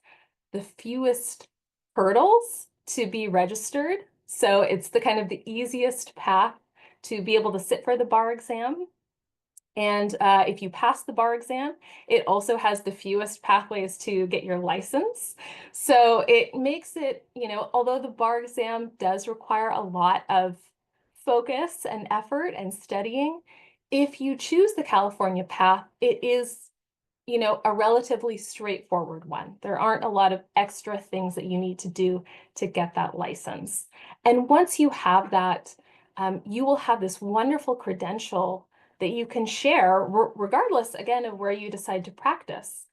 Speaker 3: the fewest hurdles to be registered. So it's the kind of the easiest path to be able to sit for the bar exam. And if you pass the bar exam, it also has the fewest pathways to get your license. So it makes it, you know, although the bar exam does require a lot of focus and effort and studying, if you choose the California path, it is, you know, a relatively straightforward one. There aren't a lot of extra things that you need to do to get that license. And once you have that, you will have this wonderful credential that you can share regardless, again, of where you decide to practice.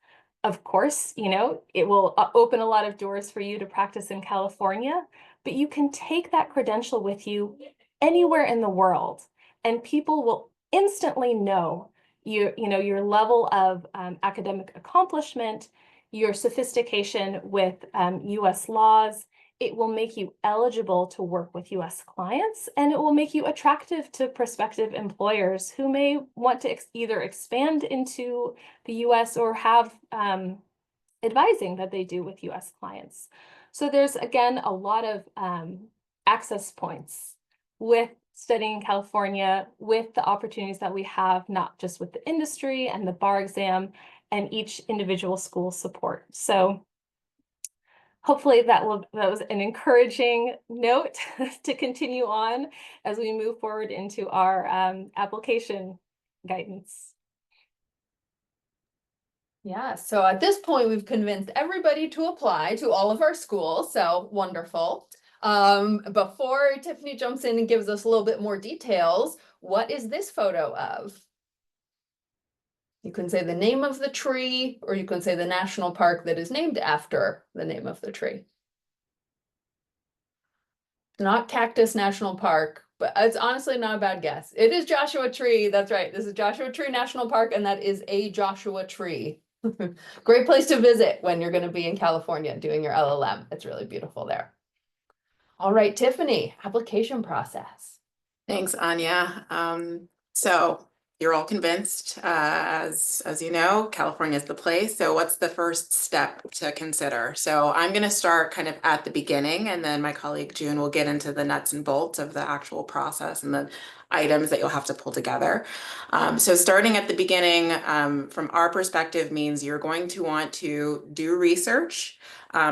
Speaker 3: Of course, you know, it will open a lot of doors for you to practice in California, but you can take that credential with you anywhere in the world, and people will instantly know you know, your level of academic accomplishment, your sophistication with US laws. It will make you eligible to work with US clients, and it will make you attractive to prospective employers who may want to either expand into the US or have advising that they do with US clients. So there's, again, a lot of access points with studying in California, with the opportunities that we have, not just with the industry and the bar exam and each individual school support. So hopefully that was an encouraging note to continue on as we move forward into our application guidance.
Speaker 2: Yeah, so at this point, we've convinced everybody to apply to all of our schools, so wonderful. Before Tiffany jumps in and gives us a little bit more details, what is this photo of? You can say the name of the tree, or you can say the national park that is named after the name of the tree. Not Cactus National Park, but it's honestly not a bad guess. It is Joshua Tree. That's right. This is Joshua Tree National Park, and that is a Joshua tree. Great place to visit when you're going to be in California doing your LLM. It's really beautiful there. All right, Tiffany, application process.
Speaker 4: Thanks, Anya. So you're all convinced, as you know, California is the place. So what's the first step to consider? So I'm going to start kind of at the beginning, and then my colleague June will get into the nuts and bolts of the actual process and the items that you'll have to pull together. So starting at the beginning, from our perspective, means you're going to want to do research,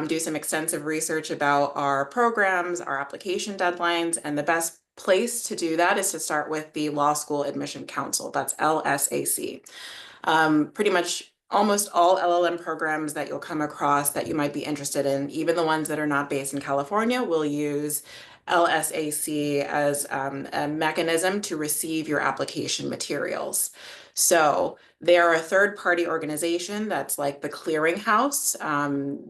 Speaker 4: do some extensive research about our programs, our application deadlines, and the best place to do that is to start with the Law School Admission Council. That's LSAC. Pretty much almost all LLM programs that you'll come across that you might be interested in, even the ones that are not based in California, will use LSAC as a mechanism to receive your application materials. So they are a third-party organization that's like the clearinghouse.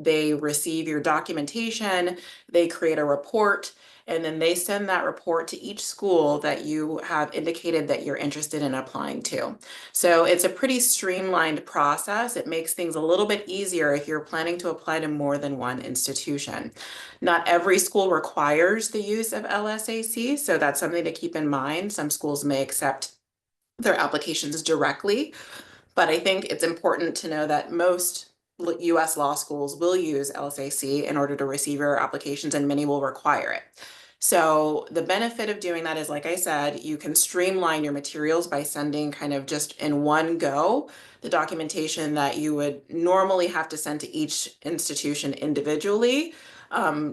Speaker 4: They receive your documentation, they create a report, and then they send that report to each school that you have indicated that you're interested in applying to. So it's a pretty streamlined process. It makes things a little bit easier if you're planning to apply to more than one institution. Not every school requires the use of LSAC, so that's something to keep in mind. Some schools may accept their applications directly, but I think it's important to know that most US law schools will use LSAC in order to receive your applications, and many will require it. So the benefit of doing that is, like I said, you can streamline your materials by sending kind of just in one go the documentation that you would normally have to send to each institution individually,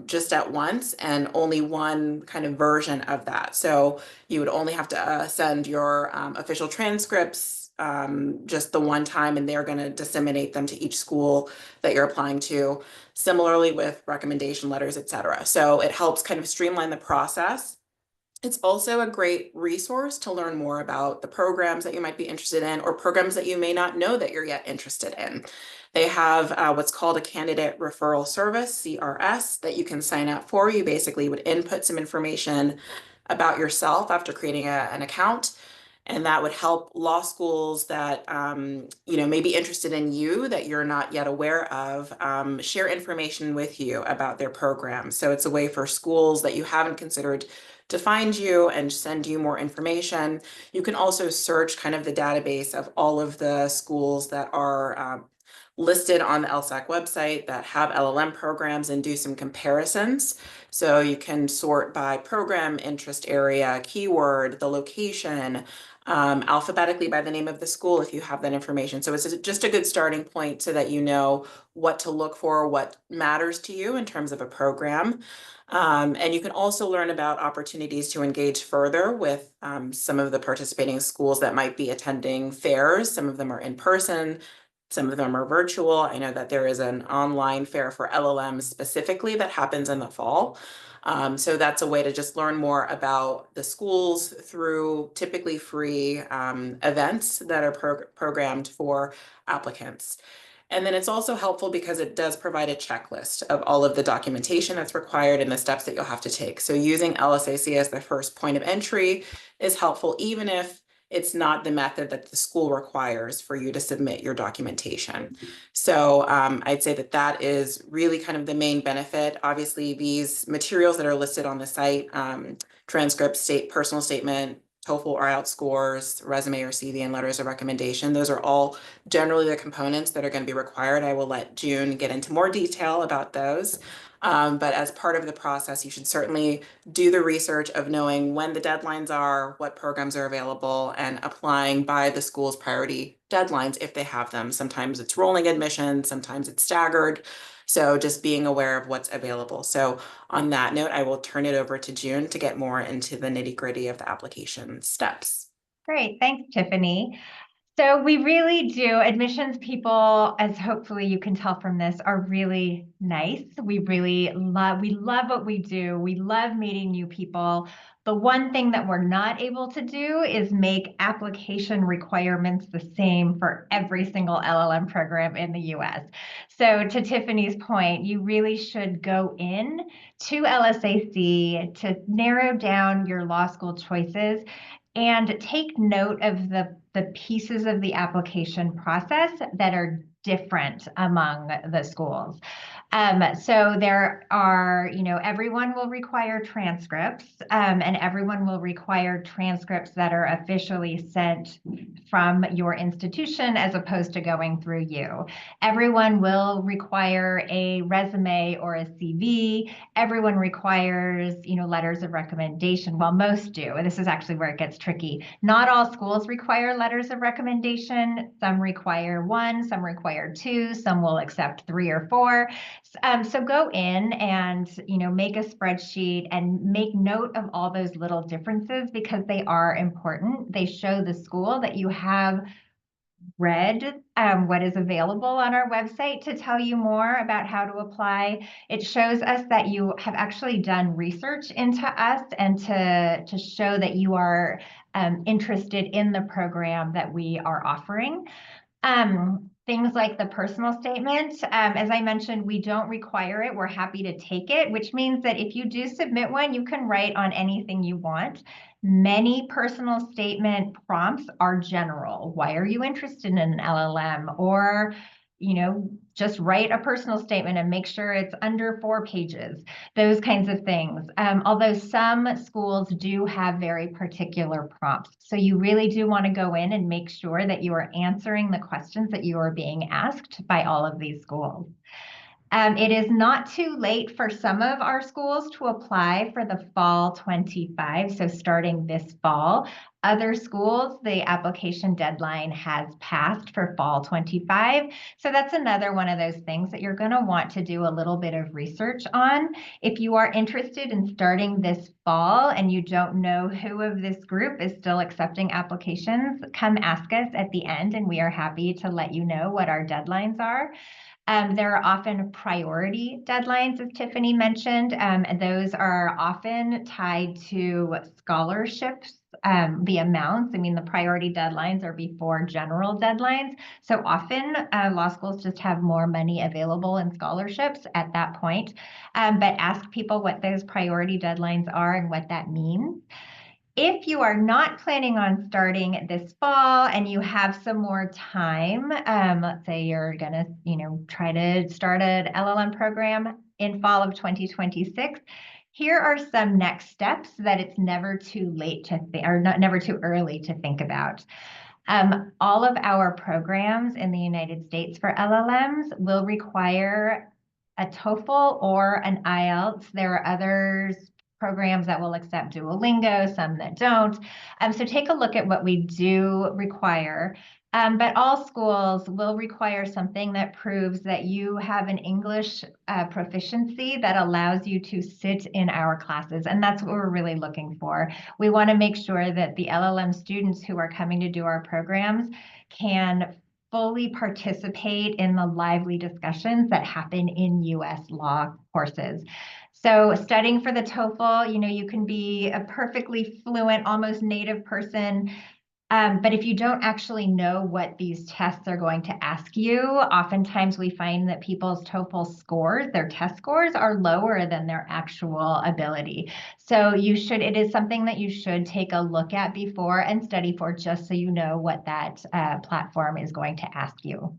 Speaker 4: just at once, and only one kind of version of that. So you would only have to send your official transcripts, just the one time, and they're going to disseminate them to each school that you're applying to. Similarly with recommendation letters, et cetera. So it helps kind of streamline the process. It's also a great resource to learn more about the programs that you might be interested in, or programs that you may not know that you're yet interested in. They have what's called a candidate referral service, CRS, that you can sign up for. You basically would input some information about yourself after creating an account. And that would help law schools that may be interested in you that you're not yet aware of, share information with you about their programs. So it's a way for schools that you haven't considered to find you and send you more information. You can also search kind of the database of all of the schools that are listed on the LSAC website that have LLM programs and do some comparisons. So you can sort by program, interest area, keyword, the location, alphabetically by the name of the school if you have that information. So it's just a good starting point so that you know what to look for, what matters to you in terms of a program. And you can also learn about opportunities to engage further with some of the participating schools that might be attending fairs. Some of them are in person, some of them are virtual. I know that there is an online fair for LLM specifically that happens in the fall. So that's a way to just learn more about the schools through typically free events that are programmed for applicants. And then it's also helpful because it does provide a checklist of all of the documentation that's required and the steps that you'll have to take. So using LSAC as the first point of entry is helpful, even if it's not the method that the school requires for you to submit your documentation. So I'd say that that is really kind of the main benefit. Obviously, these materials that are listed on the site, transcript, personal statement, TOEFL or IELTS scores, resume or CV, and letters of recommendation. Those are all generally the components that are going to be required. I will let June get into more detail about those. But as part of the process, you should certainly do the research of knowing when the deadlines are, what programs are available, and applying by the school's priority deadlines if they have them. Sometimes it's rolling admission, sometimes it's staggered. So just being aware of what's available. So on that note, I will turn it over to June to get more into the nitty-gritty of the application steps.
Speaker 5: Great, thanks, Tiffany. So we really do, admissions people, as hopefully you can tell from this, are really nice. We love what we do. We love meeting new people. The one thing that we're not able to do is make application requirements the same for every single LLM program in the US. So to Tiffany's point, you really should go in to LSAC to narrow down your law school choices and take note of the pieces of the application process that are different among the schools. So there are, everyone will require transcripts, and everyone will require transcripts that are officially sent from your institution as opposed to going through you. Everyone will require a resume or a CV. Everyone requires, letters of recommendation. Well, most do. And this is actually where it gets tricky. Not all schools require letters of recommendation. Some require one, some require two, some will accept 3 or 4. So go in and, make a spreadsheet and make note of all those little differences because they are important. They show the school that you have read what is available on our website to tell you more about how to apply. It shows us that you have actually done research into us and to show that you are interested in the program that we are offering. Things like the personal statement, as I mentioned, we don't require it. We're happy to take it, which means that if you do submit one, you can write on anything you want. Many personal statement prompts are general. Why are you interested in an LLM? Or, just write a personal statement and make sure it's under 4 pages, those kinds of things. Although some schools do have very particular prompts. So you really do want to go in and make sure that you are answering the questions that you are being asked by all of these schools. It is not too late for some of our schools to apply for the fall 25, so starting this fall. Other schools, the application deadline has passed for fall 25. So that's another one of those things that you're going to want to do a little bit of research on. If you are interested in starting this fall and you don't know who of this group is still accepting applications, come ask us at the end and we are happy to let you know what our deadlines are. There are often priority deadlines, as Tiffany mentioned, and those are often tied to scholarships, the amounts. I mean, the priority deadlines are before general deadlines. So often law schools just have more money available in scholarships at that point. But ask people what those priority deadlines are and what that means. If you are not planning on starting this fall and you have some more time, let's say you're gonna, try to start an LLM program in fall of 2026, here are some next steps that it's never too late to think, or never too early to think about. All of our programs in the United States for LLMs will require a TOEFL or an IELTS. There are others programs that will accept Duolingo, some that don't. So take a look at what we do require. But all schools will require something that proves that you have an English proficiency that allows you to sit in our classes. And that's what we're really looking for. We want to make sure that the LLM students who are coming to do our programs can fully participate in the lively discussions that happen in US law courses. So studying for the TOEFL, you can be a perfectly fluent, almost native person. But if you don't actually know what these tests are going to ask you, oftentimes we find that people's TOEFL scores, their test scores, are lower than their actual ability. So it is something that you should take a look at before and study for, just so you know what that platform is going to ask you.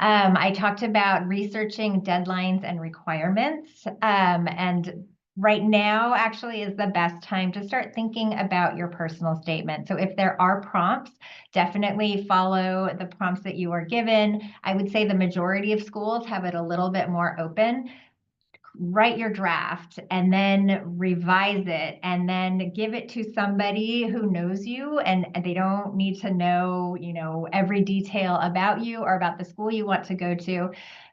Speaker 5: I talked about researching deadlines and requirements, and right now actually is the best time to start thinking about your personal statement. So if there are prompts, definitely follow the prompts that you are given. I would say the majority of schools have it a little bit more open. Write your draft and then revise it and then give it to somebody who knows you, and they don't need to know, every detail about you or about the school you want to go to.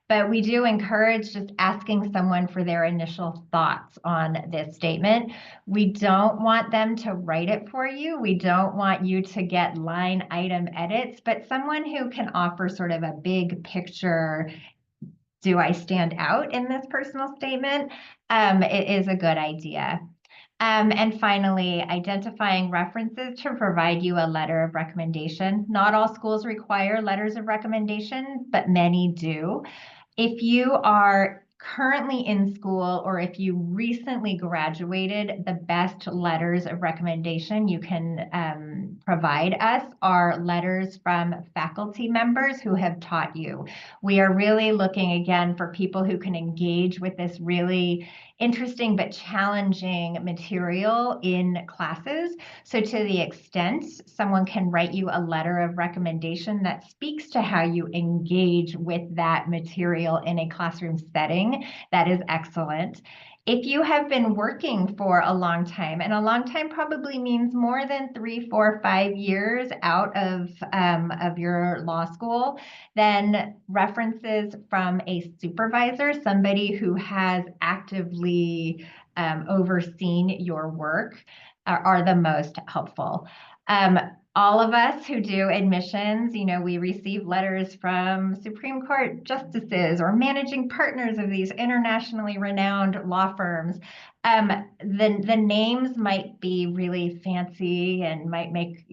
Speaker 5: But we do encourage just asking someone for their initial thoughts on this statement. We don't want them to write it for you. We don't want you to get line item edits, but someone who can offer sort of a big picture, do I stand out in this personal statement? It is a good idea. And finally, identifying references to provide you a letter of recommendation. Not all schools require letters of recommendation, but many do. If you are currently in school or if you recently graduated, the best letters of recommendation you can provide us are letters from faculty members who have taught you. We are really looking again for people who can engage with this really interesting but challenging material in classes. So to the extent someone can write you a letter of recommendation that speaks to how you engage with that material in a classroom setting, that is excellent. If you have been working for a long time, and a long time probably means more than 3, 4, 5 years out of your law school, then references from a supervisor, somebody who has actively overseen your work, are the most helpful. All of us who do admissions, we receive letters from Supreme Court justices or managing partners of these internationally renowned law firms. The names might be really fancy and might make,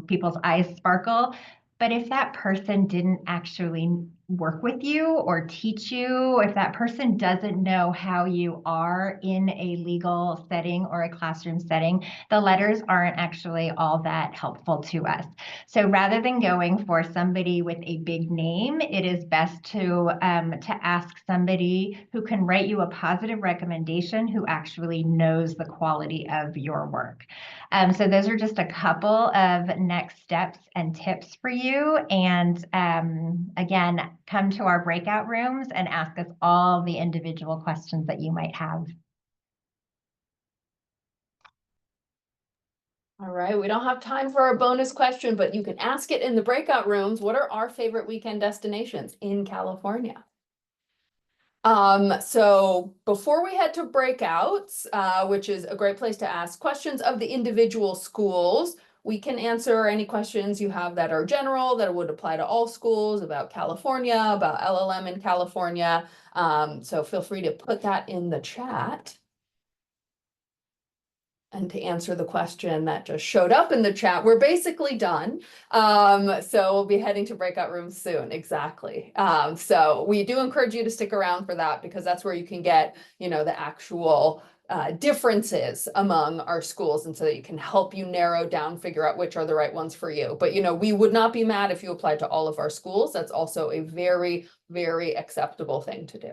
Speaker 5: people's eyes sparkle. But if that person didn't actually work with you or teach you, if that person doesn't know how you are in a legal setting or a classroom setting, the letters aren't actually all that helpful to us. So rather than going for somebody with a big name, it is best to ask somebody who can write you a positive recommendation, who actually knows the quality of your work. So those are just a couple of next steps and tips for you. And again, come to our breakout rooms and ask us all the individual questions that you might have.
Speaker 2: All right, we don't have time for a bonus question, but you can ask it in the breakout rooms. What are our favorite weekend destinations in California? So before we head to breakouts, which is a great place to ask questions of the individual schools, we can answer any questions you have that are general, that would apply to all schools, about California, about LLM in California. So feel free to put that in the chat. And to answer the question that just showed up in the chat, we're basically done. So we'll be heading to breakout rooms soon, exactly. So we do encourage you to stick around for that, because that's where you can get, the actual differences among our schools, and so that you can help you narrow down, figure out which are the right ones for you. But, we would not be mad if you applied to all of our schools. That's also a very, very acceptable thing to do.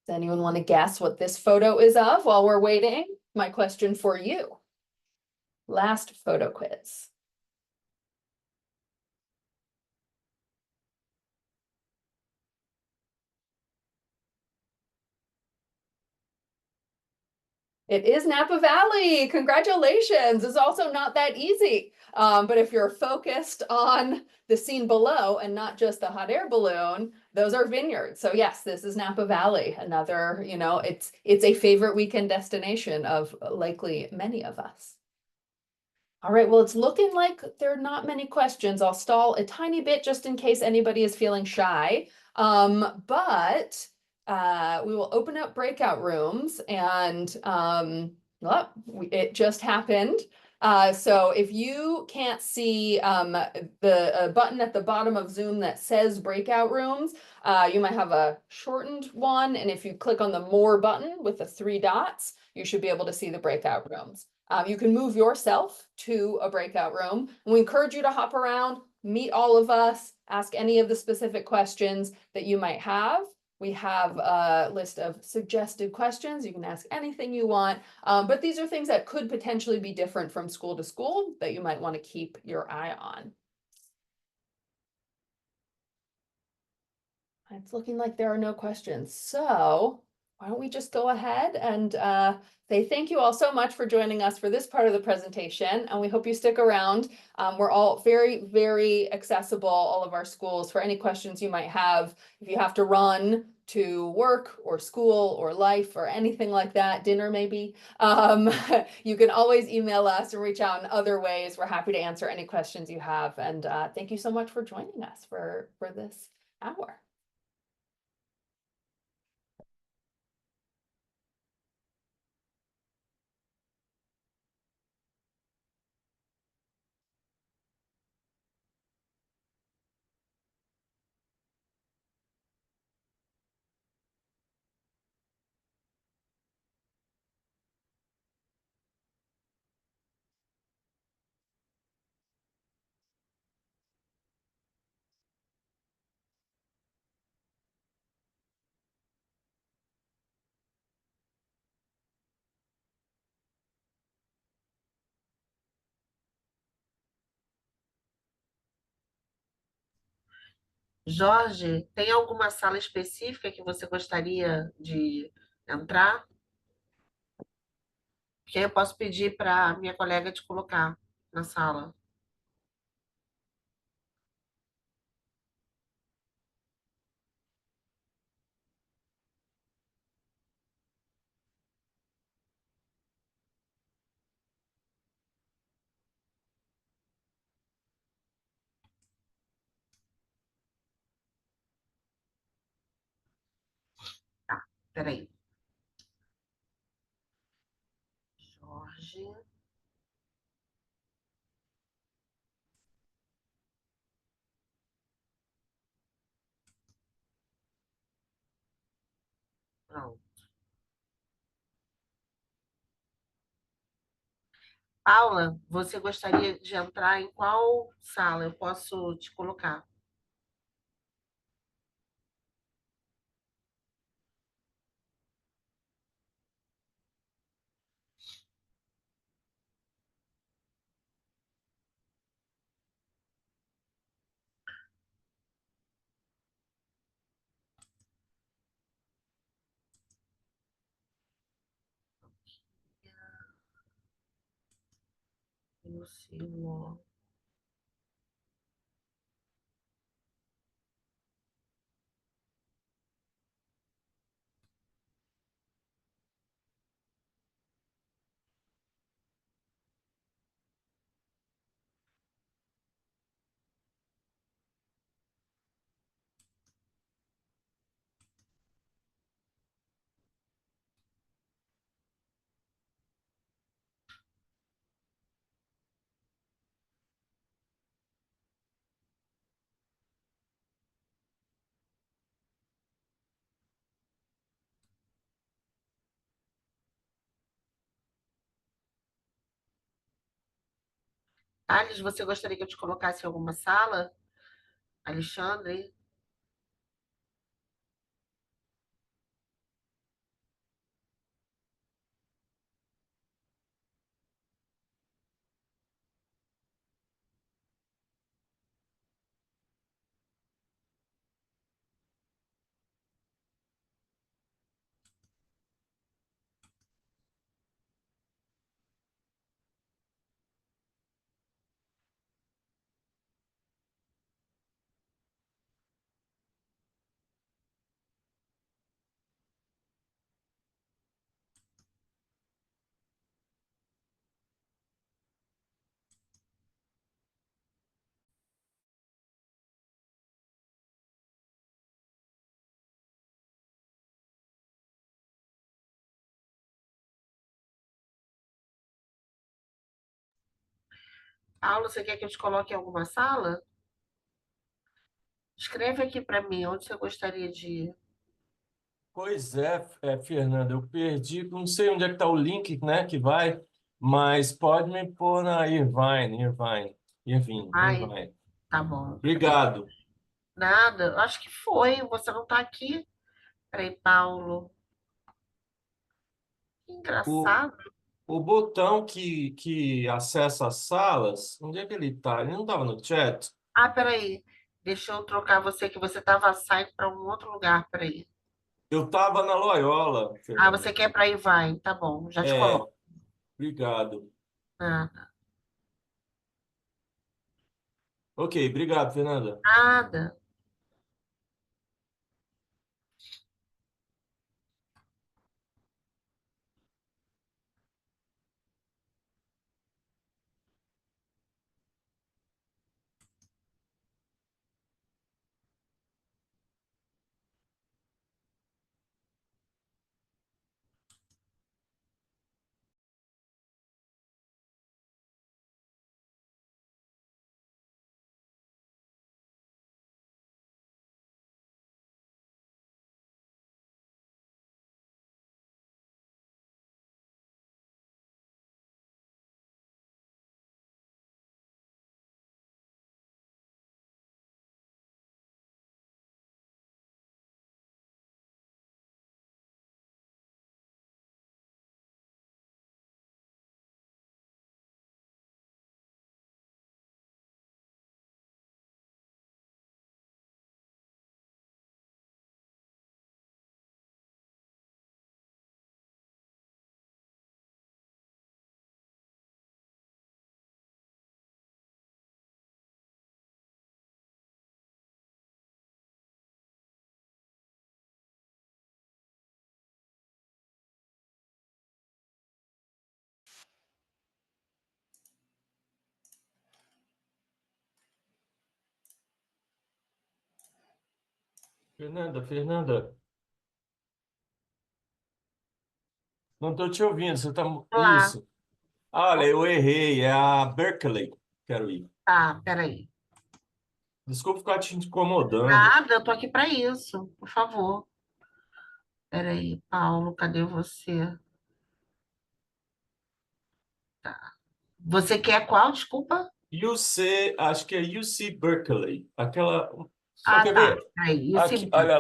Speaker 2: Does anyone want to guess what this photo is of while we're waiting? My question for you. Last photo quiz. It is Napa Valley. Congratulations. It's also not that easy. But if you're focused on the scene below and not just the hot air balloon, those are vineyards. So yes, this is Napa Valley. Another, it's a favorite weekend destination of likely many of us. All right, well, it's looking like there are not many questions. I'll stall a tiny bit just in case anybody is feeling shy. But we will open up breakout rooms, and it just happened. So if you can't see the button at the bottom of Zoom that says breakout rooms, you might have a shortened one. And if you click on the more button with the 3 dots, you should be able to see the breakout rooms. You can move yourself to a breakout room. We encourage you to hop around, meet all of us, ask any of the specific questions that you might have. We have a list of suggested questions. You can ask anything you want, but these are things that could potentially be different from school to school that you might want to keep your eye on. It's looking like there are no questions. So why don't we just go ahead and say thank you all so much for joining us for this part of the presentation, and we hope you stick around. We're all very, very accessible, all of our schools, for any questions you might have. If you have to run to work or school or life or anything like that, dinner maybe, you can always email us and reach out in other ways. We're happy to answer any questions you have. And thank you so much for joining us for this hour.
Speaker 1: Jorge, tem alguma sala específica que você gostaria de entrar? Porque aí eu posso pedir para minha colega te colocar na sala. Tá, peraí. Jorge. Pronto. Paula, você gostaria de entrar em qual sala? Eu posso te colocar. UC Law. Thales, você gostaria que eu te colocasse em alguma sala? Alexandre? Paulo, você quer que eu te coloque em alguma sala? Escreve aqui para mim onde você gostaria de ir.
Speaker 9: Pois é, Fernanda, eu perdi, não sei onde é que está o link, né, que vai, mas pode me pôr na
Speaker 1: Ai,
Speaker 9: Irvine.
Speaker 1: tá bom.
Speaker 9: Obrigado.
Speaker 1: Nada, acho que foi. Você não está aqui. Peraí, Paulo. Que
Speaker 9: O,
Speaker 1: engraçado.
Speaker 9: o botão que acessa as salas, onde é que ele está? Ele não estava no chat?
Speaker 1: Ah, peraí. Deixa eu trocar você, que você estava saindo para um outro lugar. Peraí.
Speaker 9: Eu estava na Loyola,
Speaker 1: Ah,
Speaker 9: Fernanda.
Speaker 1: você quer para ir, vai. Tá bom, já te
Speaker 9: É,
Speaker 1: coloco.
Speaker 9: obrigado.
Speaker 1: Ah,
Speaker 9: Ok, obrigado, Fernanda.
Speaker 1: nada.
Speaker 9: Fernanda, não estou te ouvindo, você está...
Speaker 1: Olá.
Speaker 9: Isso. Olha, eu errei, é a Berkeley. Quero ir.
Speaker 1: Tá, peraí.
Speaker 9: Desculpa ficar te incomodando.
Speaker 1: Nada, eu tô aqui para isso. Por favor. Peraí, Paulo, cadê você? Você quer qual? Desculpa.
Speaker 9: UC, acho que é UC Berkeley. Aquela. Só
Speaker 1: Ah,
Speaker 9: quer
Speaker 1: tá.
Speaker 9: ver?
Speaker 1: Peraí, e o
Speaker 9: Aqui,
Speaker 1: segundo?
Speaker 9: olha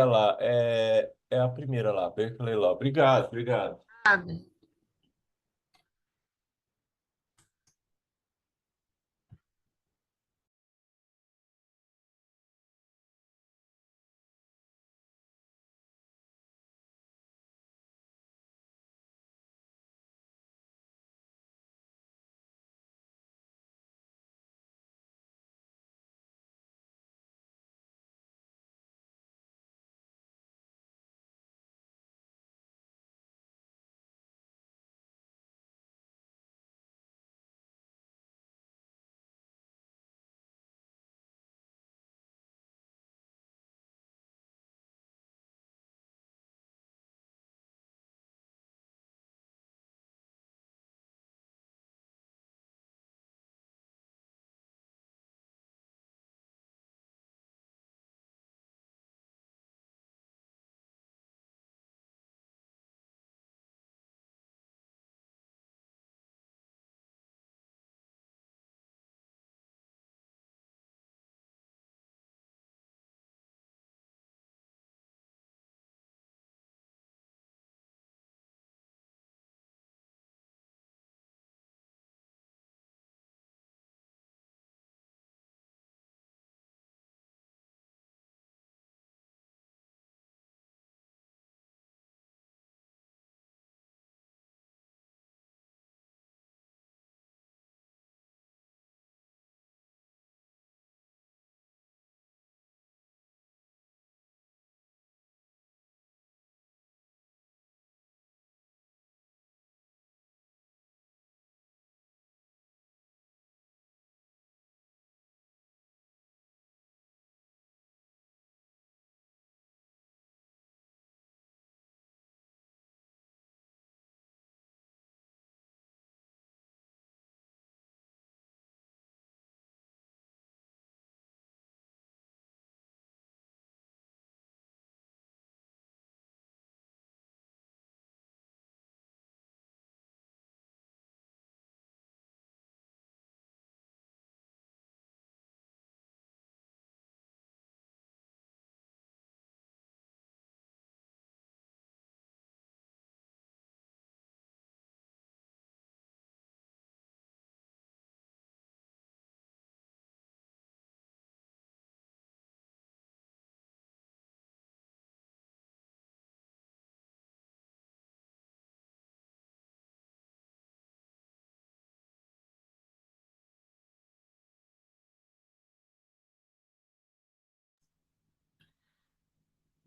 Speaker 9: lá. É a primeira lá, Berkeley Law. Obrigado, obrigado.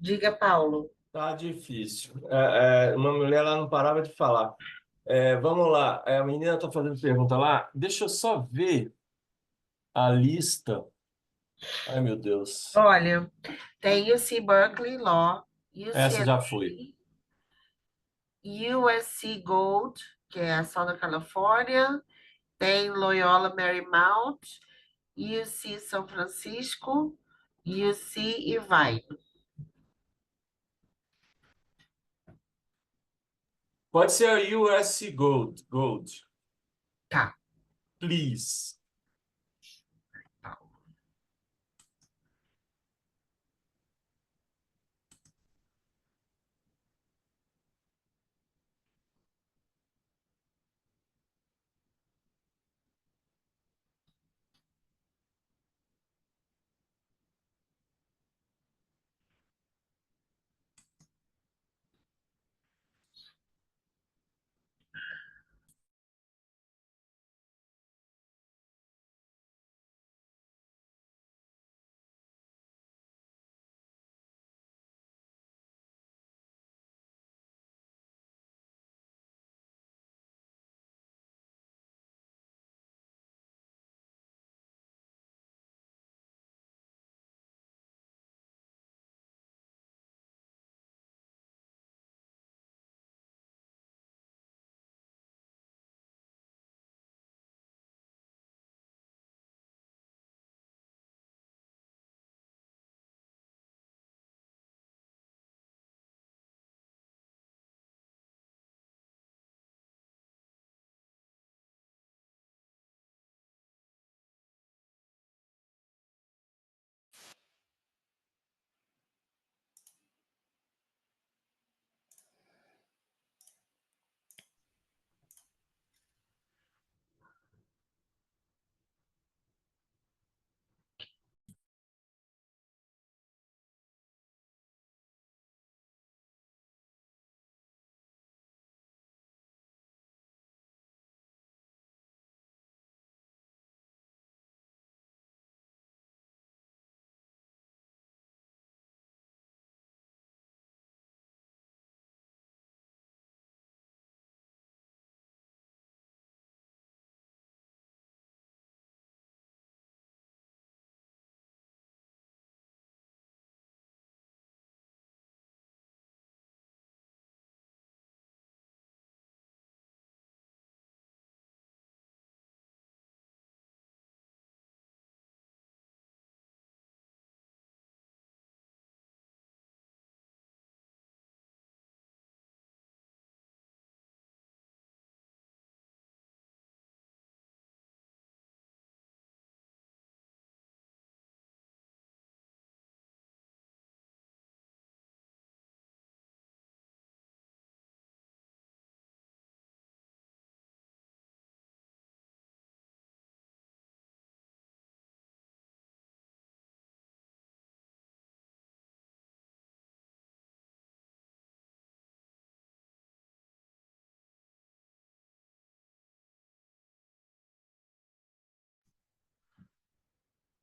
Speaker 1: Diga, Paulo.
Speaker 9: Tá difícil. Uma mulher lá não parava de falar. Vamos lá. A menina está fazendo pergunta lá. Deixa eu só ver a lista. Ai, meu Deus.
Speaker 1: Olha, tem UC Berkeley Law,
Speaker 9: Essa já foi.
Speaker 1: UCLA, USC Gould, que é só na Califórnia, tem Loyola Marymount, UC São Francisco, UC Irvine.
Speaker 9: Pode ser a USC Gold.
Speaker 1: Tá.
Speaker 9: Please.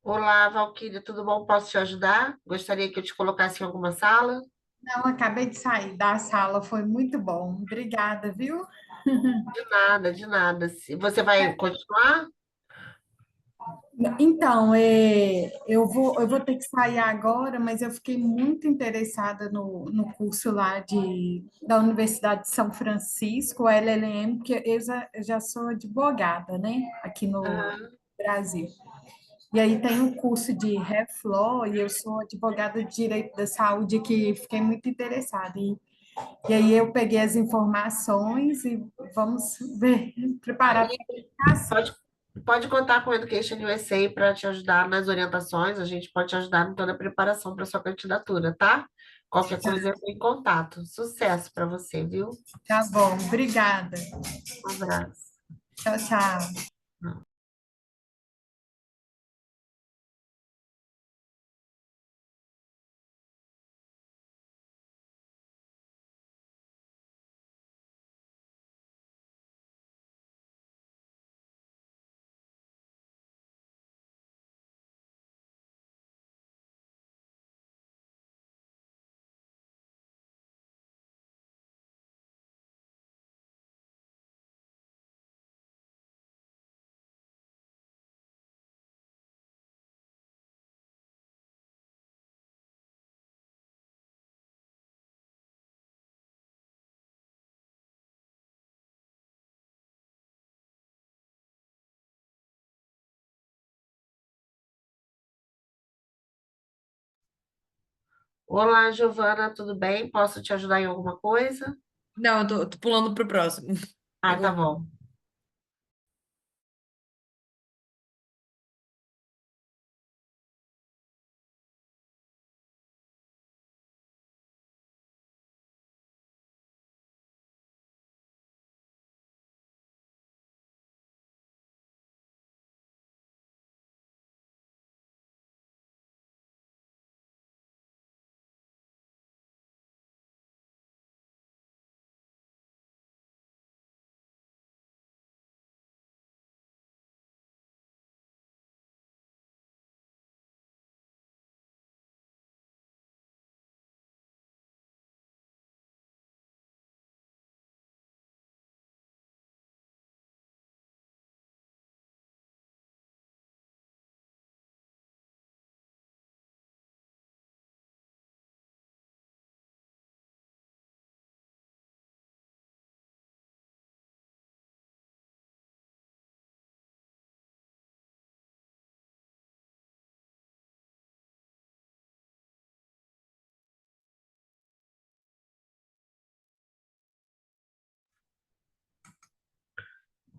Speaker 1: Olá, Valquíria, tudo bom? Posso te ajudar? Gostaria que eu te colocasse em alguma sala?
Speaker 10: Não, acabei de sair da sala, foi muito bom. Obrigada, viu?
Speaker 1: De nada, de nada. Você vai continuar?
Speaker 10: Então, eu vou ter que sair agora, mas eu fiquei muito interessada no curso lá da Universidade de São Francisco, LLM, porque eu já sou advogada, né, aqui no
Speaker 1: Aham.
Speaker 10: Brasil. E aí tem um curso de Reflaw, e eu sou advogada de Direito da Saúde, que fiquei muito interessada. E aí eu peguei as informações e vamos ver, preparar para
Speaker 1: Aí
Speaker 10: a aplicação.
Speaker 1: pode contar com o EducationUSA para te ajudar nas orientações. A gente pode te ajudar em toda a preparação para sua candidatura, tá? Qualquer coisa, eu em contato. Sucesso para você, viu?
Speaker 10: Tá bom, obrigada.
Speaker 1: Um abraço.
Speaker 10: Tchau, tchau.
Speaker 1: Olá, Giovana, tudo bem? Posso te ajudar em alguma coisa?
Speaker 11: Não, eu tô pulando pro próximo.
Speaker 1: Ah,
Speaker 11: Eu
Speaker 1: tá
Speaker 11: vou.
Speaker 1: bom.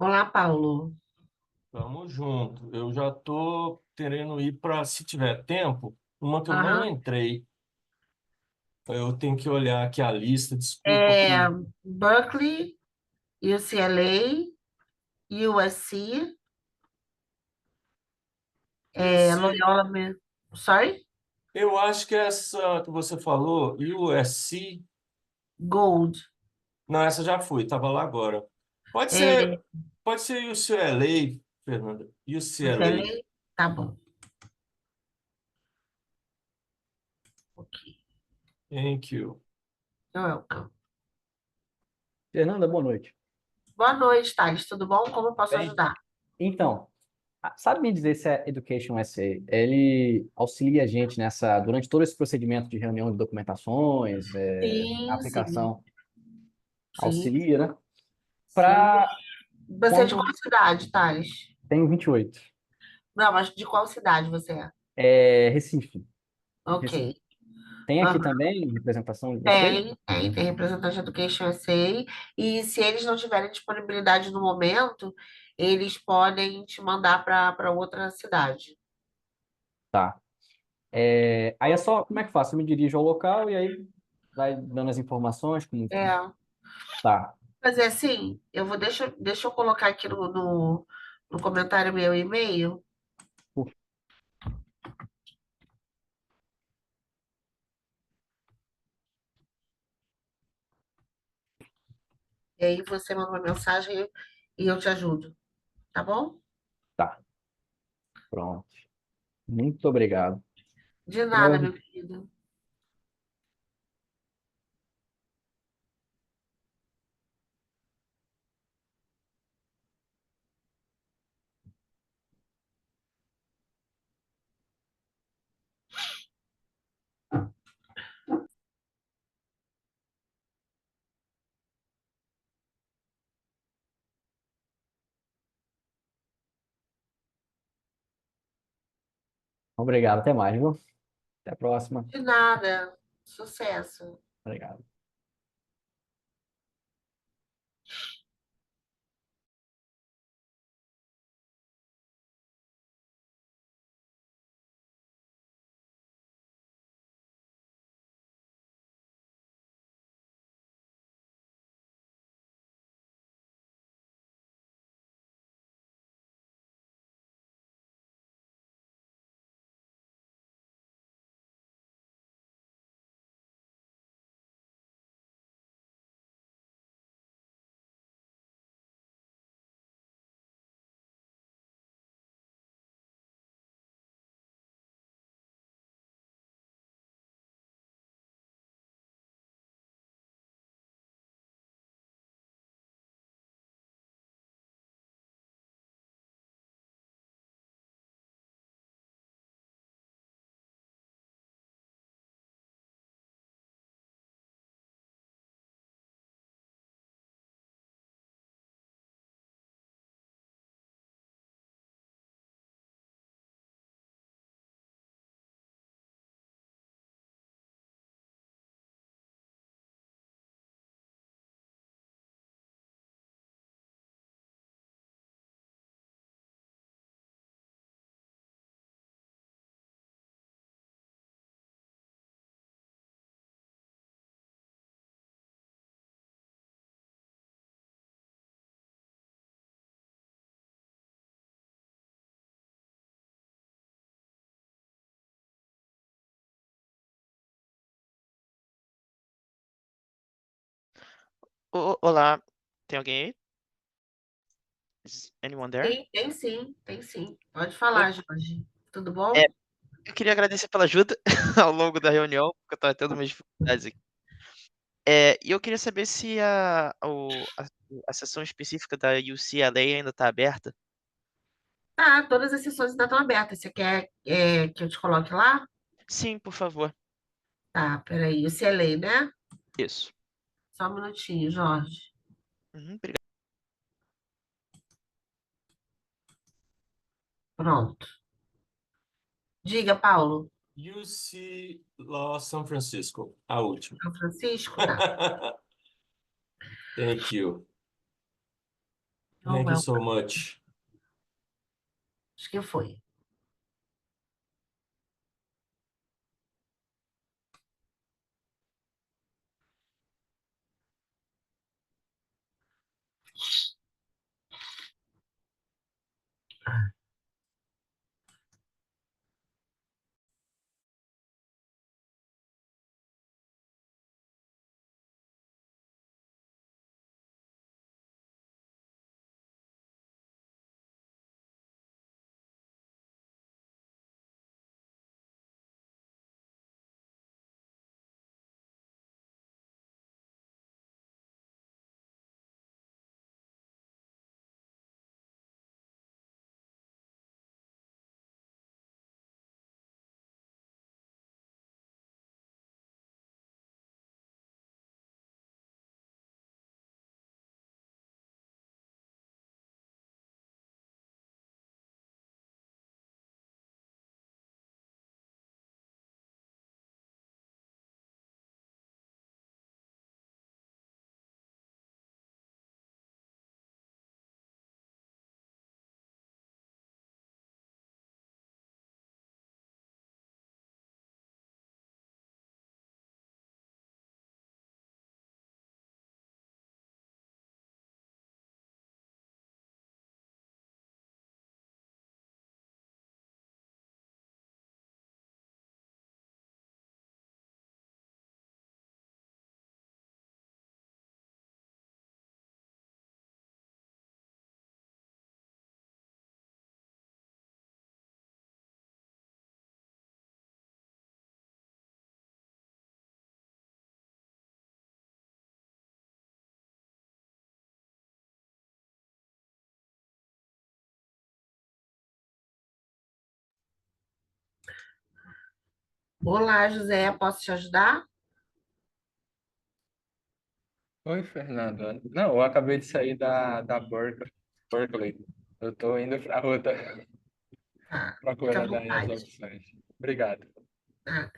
Speaker 1: Olá, Paulo.
Speaker 9: Tamo junto. Eu já tô querendo ir para, se tiver tempo, uma que eu não
Speaker 1: Aham.
Speaker 9: entrei. Eu tenho que olhar aqui a lista, desculpa
Speaker 1: É,
Speaker 9: que
Speaker 1: Berkeley, UCLA, USC,
Speaker 9: UC,
Speaker 1: Loyola, sorry?
Speaker 9: eu acho que essa que você falou, USC,
Speaker 1: Gold.
Speaker 9: não, essa já foi, tava lá agora. Pode ser,
Speaker 1: É,
Speaker 9: pode ser UCLA, Fernanda. UCLA.
Speaker 1: UCLA? Tá bom. Ok.
Speaker 9: Thank you.
Speaker 1: You're welcome.
Speaker 12: Fernanda, boa noite.
Speaker 1: Boa noite, Thales. Tudo bom? Como eu posso
Speaker 12: Bem,
Speaker 1: ajudar?
Speaker 12: então, sabe me dizer se a EducationUSA, ele auxilia a gente durante todo esse procedimento de reunião de documentações,
Speaker 1: Sim, sim,
Speaker 12: aplicação,
Speaker 1: sim,
Speaker 12: auxilia, né?
Speaker 1: sim.
Speaker 12: Para
Speaker 1: Você é de qual
Speaker 12: quando
Speaker 1: cidade, Thales?
Speaker 12: tem 28.
Speaker 1: Não, mas de qual cidade você é?
Speaker 12: Recife.
Speaker 1: Ok.
Speaker 12: Recife. Tem aqui
Speaker 1: Aham.
Speaker 12: também representação de vocês?
Speaker 1: Tem representante de Education USA. E se eles não tiverem disponibilidade no momento, eles podem te mandar para outra cidade.
Speaker 12: Tá. Aí é só, como é que faço? Eu me dirijo ao local e aí vai dando as informações, como que...
Speaker 1: É.
Speaker 12: Tá.
Speaker 1: Fazer assim, deixa eu colocar aqui no comentário meu e-mail. E aí você manda uma mensagem e eu te ajudo. Tá bom?
Speaker 12: Tá. Pronto. Muito obrigado.
Speaker 1: De nada,
Speaker 12: Eu
Speaker 1: meu querido.
Speaker 12: Obrigado, até mais, viu? Até a próxima.
Speaker 1: De nada. Sucesso.
Speaker 12: Obrigado.
Speaker 13: Olá, tem alguém aí? Is anyone there?
Speaker 1: Sim, tem sim, tem sim. Pode
Speaker 13: Oi,
Speaker 1: falar, Jorge. Tudo
Speaker 13: é,
Speaker 1: bom?
Speaker 13: eu queria agradecer pela ajuda ao longo da reunião, porque eu estava tendo umas dificuldades aqui. E eu queria saber se a sessão específica da UCLA ainda está aberta.
Speaker 1: Tá, todas as sessões ainda estão abertas. Você quer que eu te coloque lá?
Speaker 13: Sim, por favor.
Speaker 1: Tá, peraí. UCLA, né?
Speaker 13: Isso.
Speaker 1: Só um minutinho, Jorge.
Speaker 13: Obrigado.
Speaker 1: Pronto. Diga, Paulo.
Speaker 9: UC Law São Francisco, a última.
Speaker 1: São Francisco? Tá.
Speaker 9: Thank you.
Speaker 1: Oh,
Speaker 9: Thank you
Speaker 1: well.
Speaker 9: so much.
Speaker 1: Acho que foi. Olá, José. Posso te ajudar?
Speaker 14: Oi, Fernanda. Não, eu acabei de sair da Berkeley. Eu estou indo para outra,
Speaker 1: Tá. Fica à
Speaker 14: procurando aí as
Speaker 1: vontade.
Speaker 14: opções. Obrigado.
Speaker 1: Tá.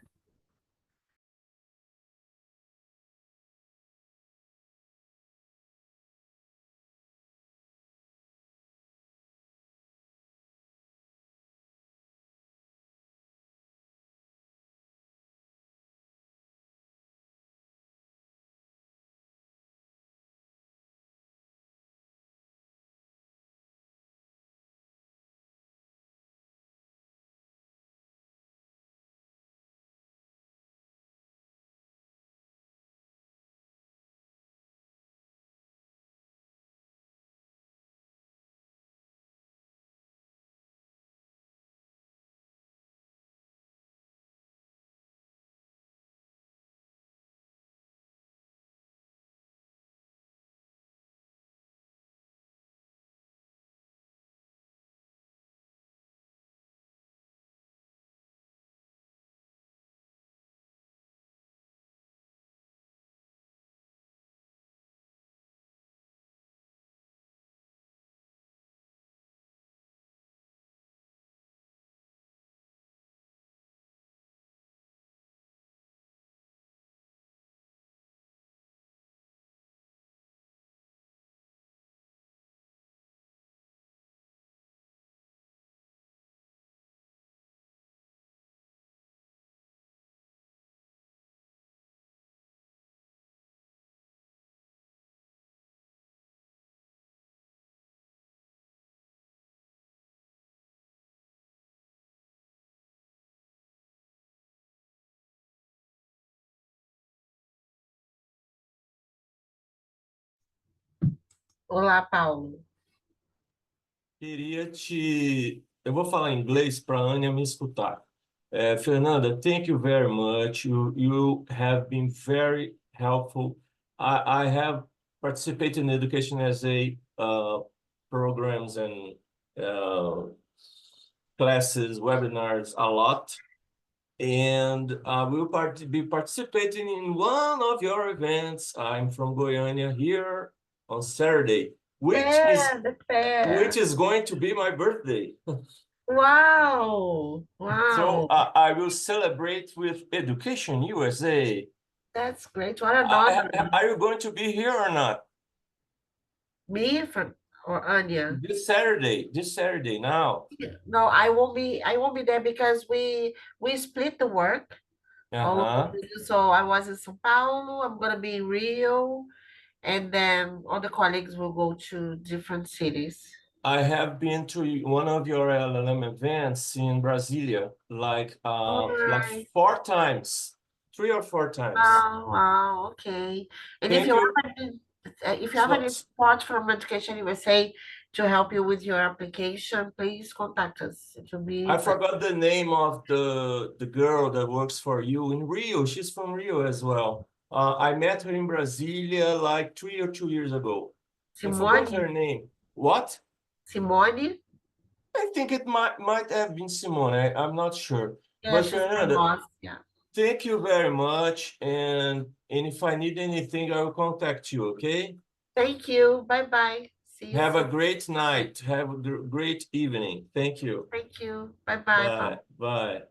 Speaker 1: Olá, Paulo.
Speaker 9: Eu vou falar em inglês para a Ania me escutar. Fernanda, thank you very much. You have been very helpful. I have participated in education as a programs and uh, classes, webinars a lot. And we'll be participating in one of your events. I'm from Goiânia here on Saturday,
Speaker 1: That's fair.
Speaker 9: which is going to be my birthday.
Speaker 1: Wow.
Speaker 9: So
Speaker 1: Wow.
Speaker 9: I will celebrate with Education USA.
Speaker 1: That's great. What an honor.
Speaker 9: Are you going to be here or not?
Speaker 1: Me or Anya?
Speaker 9: This Saturday now.
Speaker 1: No, I won't be there because we split the work all over Brazil. So I was in São Paulo, I'm gonna be in Rio, and then all the colleagues will go to different cities.
Speaker 9: I have been to one of your LL.M events in Brasilia, like
Speaker 1: Alright.
Speaker 9: 4 times, 3 or 4 times.
Speaker 1: Wow, okay. And
Speaker 9: Thank you.
Speaker 1: if you have any support from Education USA to help you with your application, please contact us. It will be
Speaker 9: I forgot the name of the girl that works for you in Rio. She's from Rio as well. I met her in Brasilia like 3 or 2 years ago. I forgot her
Speaker 1: Simone.
Speaker 9: name. What?
Speaker 1: Simone?
Speaker 9: I think it might have been Simone. I'm not sure.
Speaker 1: Yeah,
Speaker 9: But
Speaker 1: she's my
Speaker 9: Fernanda,
Speaker 1: boss. Yeah.
Speaker 9: thank you very much. And if I need anything, I will contact you, okay?
Speaker 1: Thank you. Bye-bye. See you
Speaker 9: Have a
Speaker 1: soon.
Speaker 9: great night. Have a great evening. Thank you.
Speaker 1: Thank you. Bye-bye,
Speaker 9: Bye.
Speaker 1: Paulo.
Speaker 9: Bye.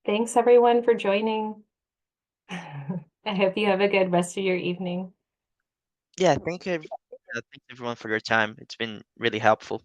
Speaker 3: Thanks everyone for joining. I hope you have a good rest of your evening.
Speaker 13: Yeah, thank you, thanks everyone for your time. It's been really helpful.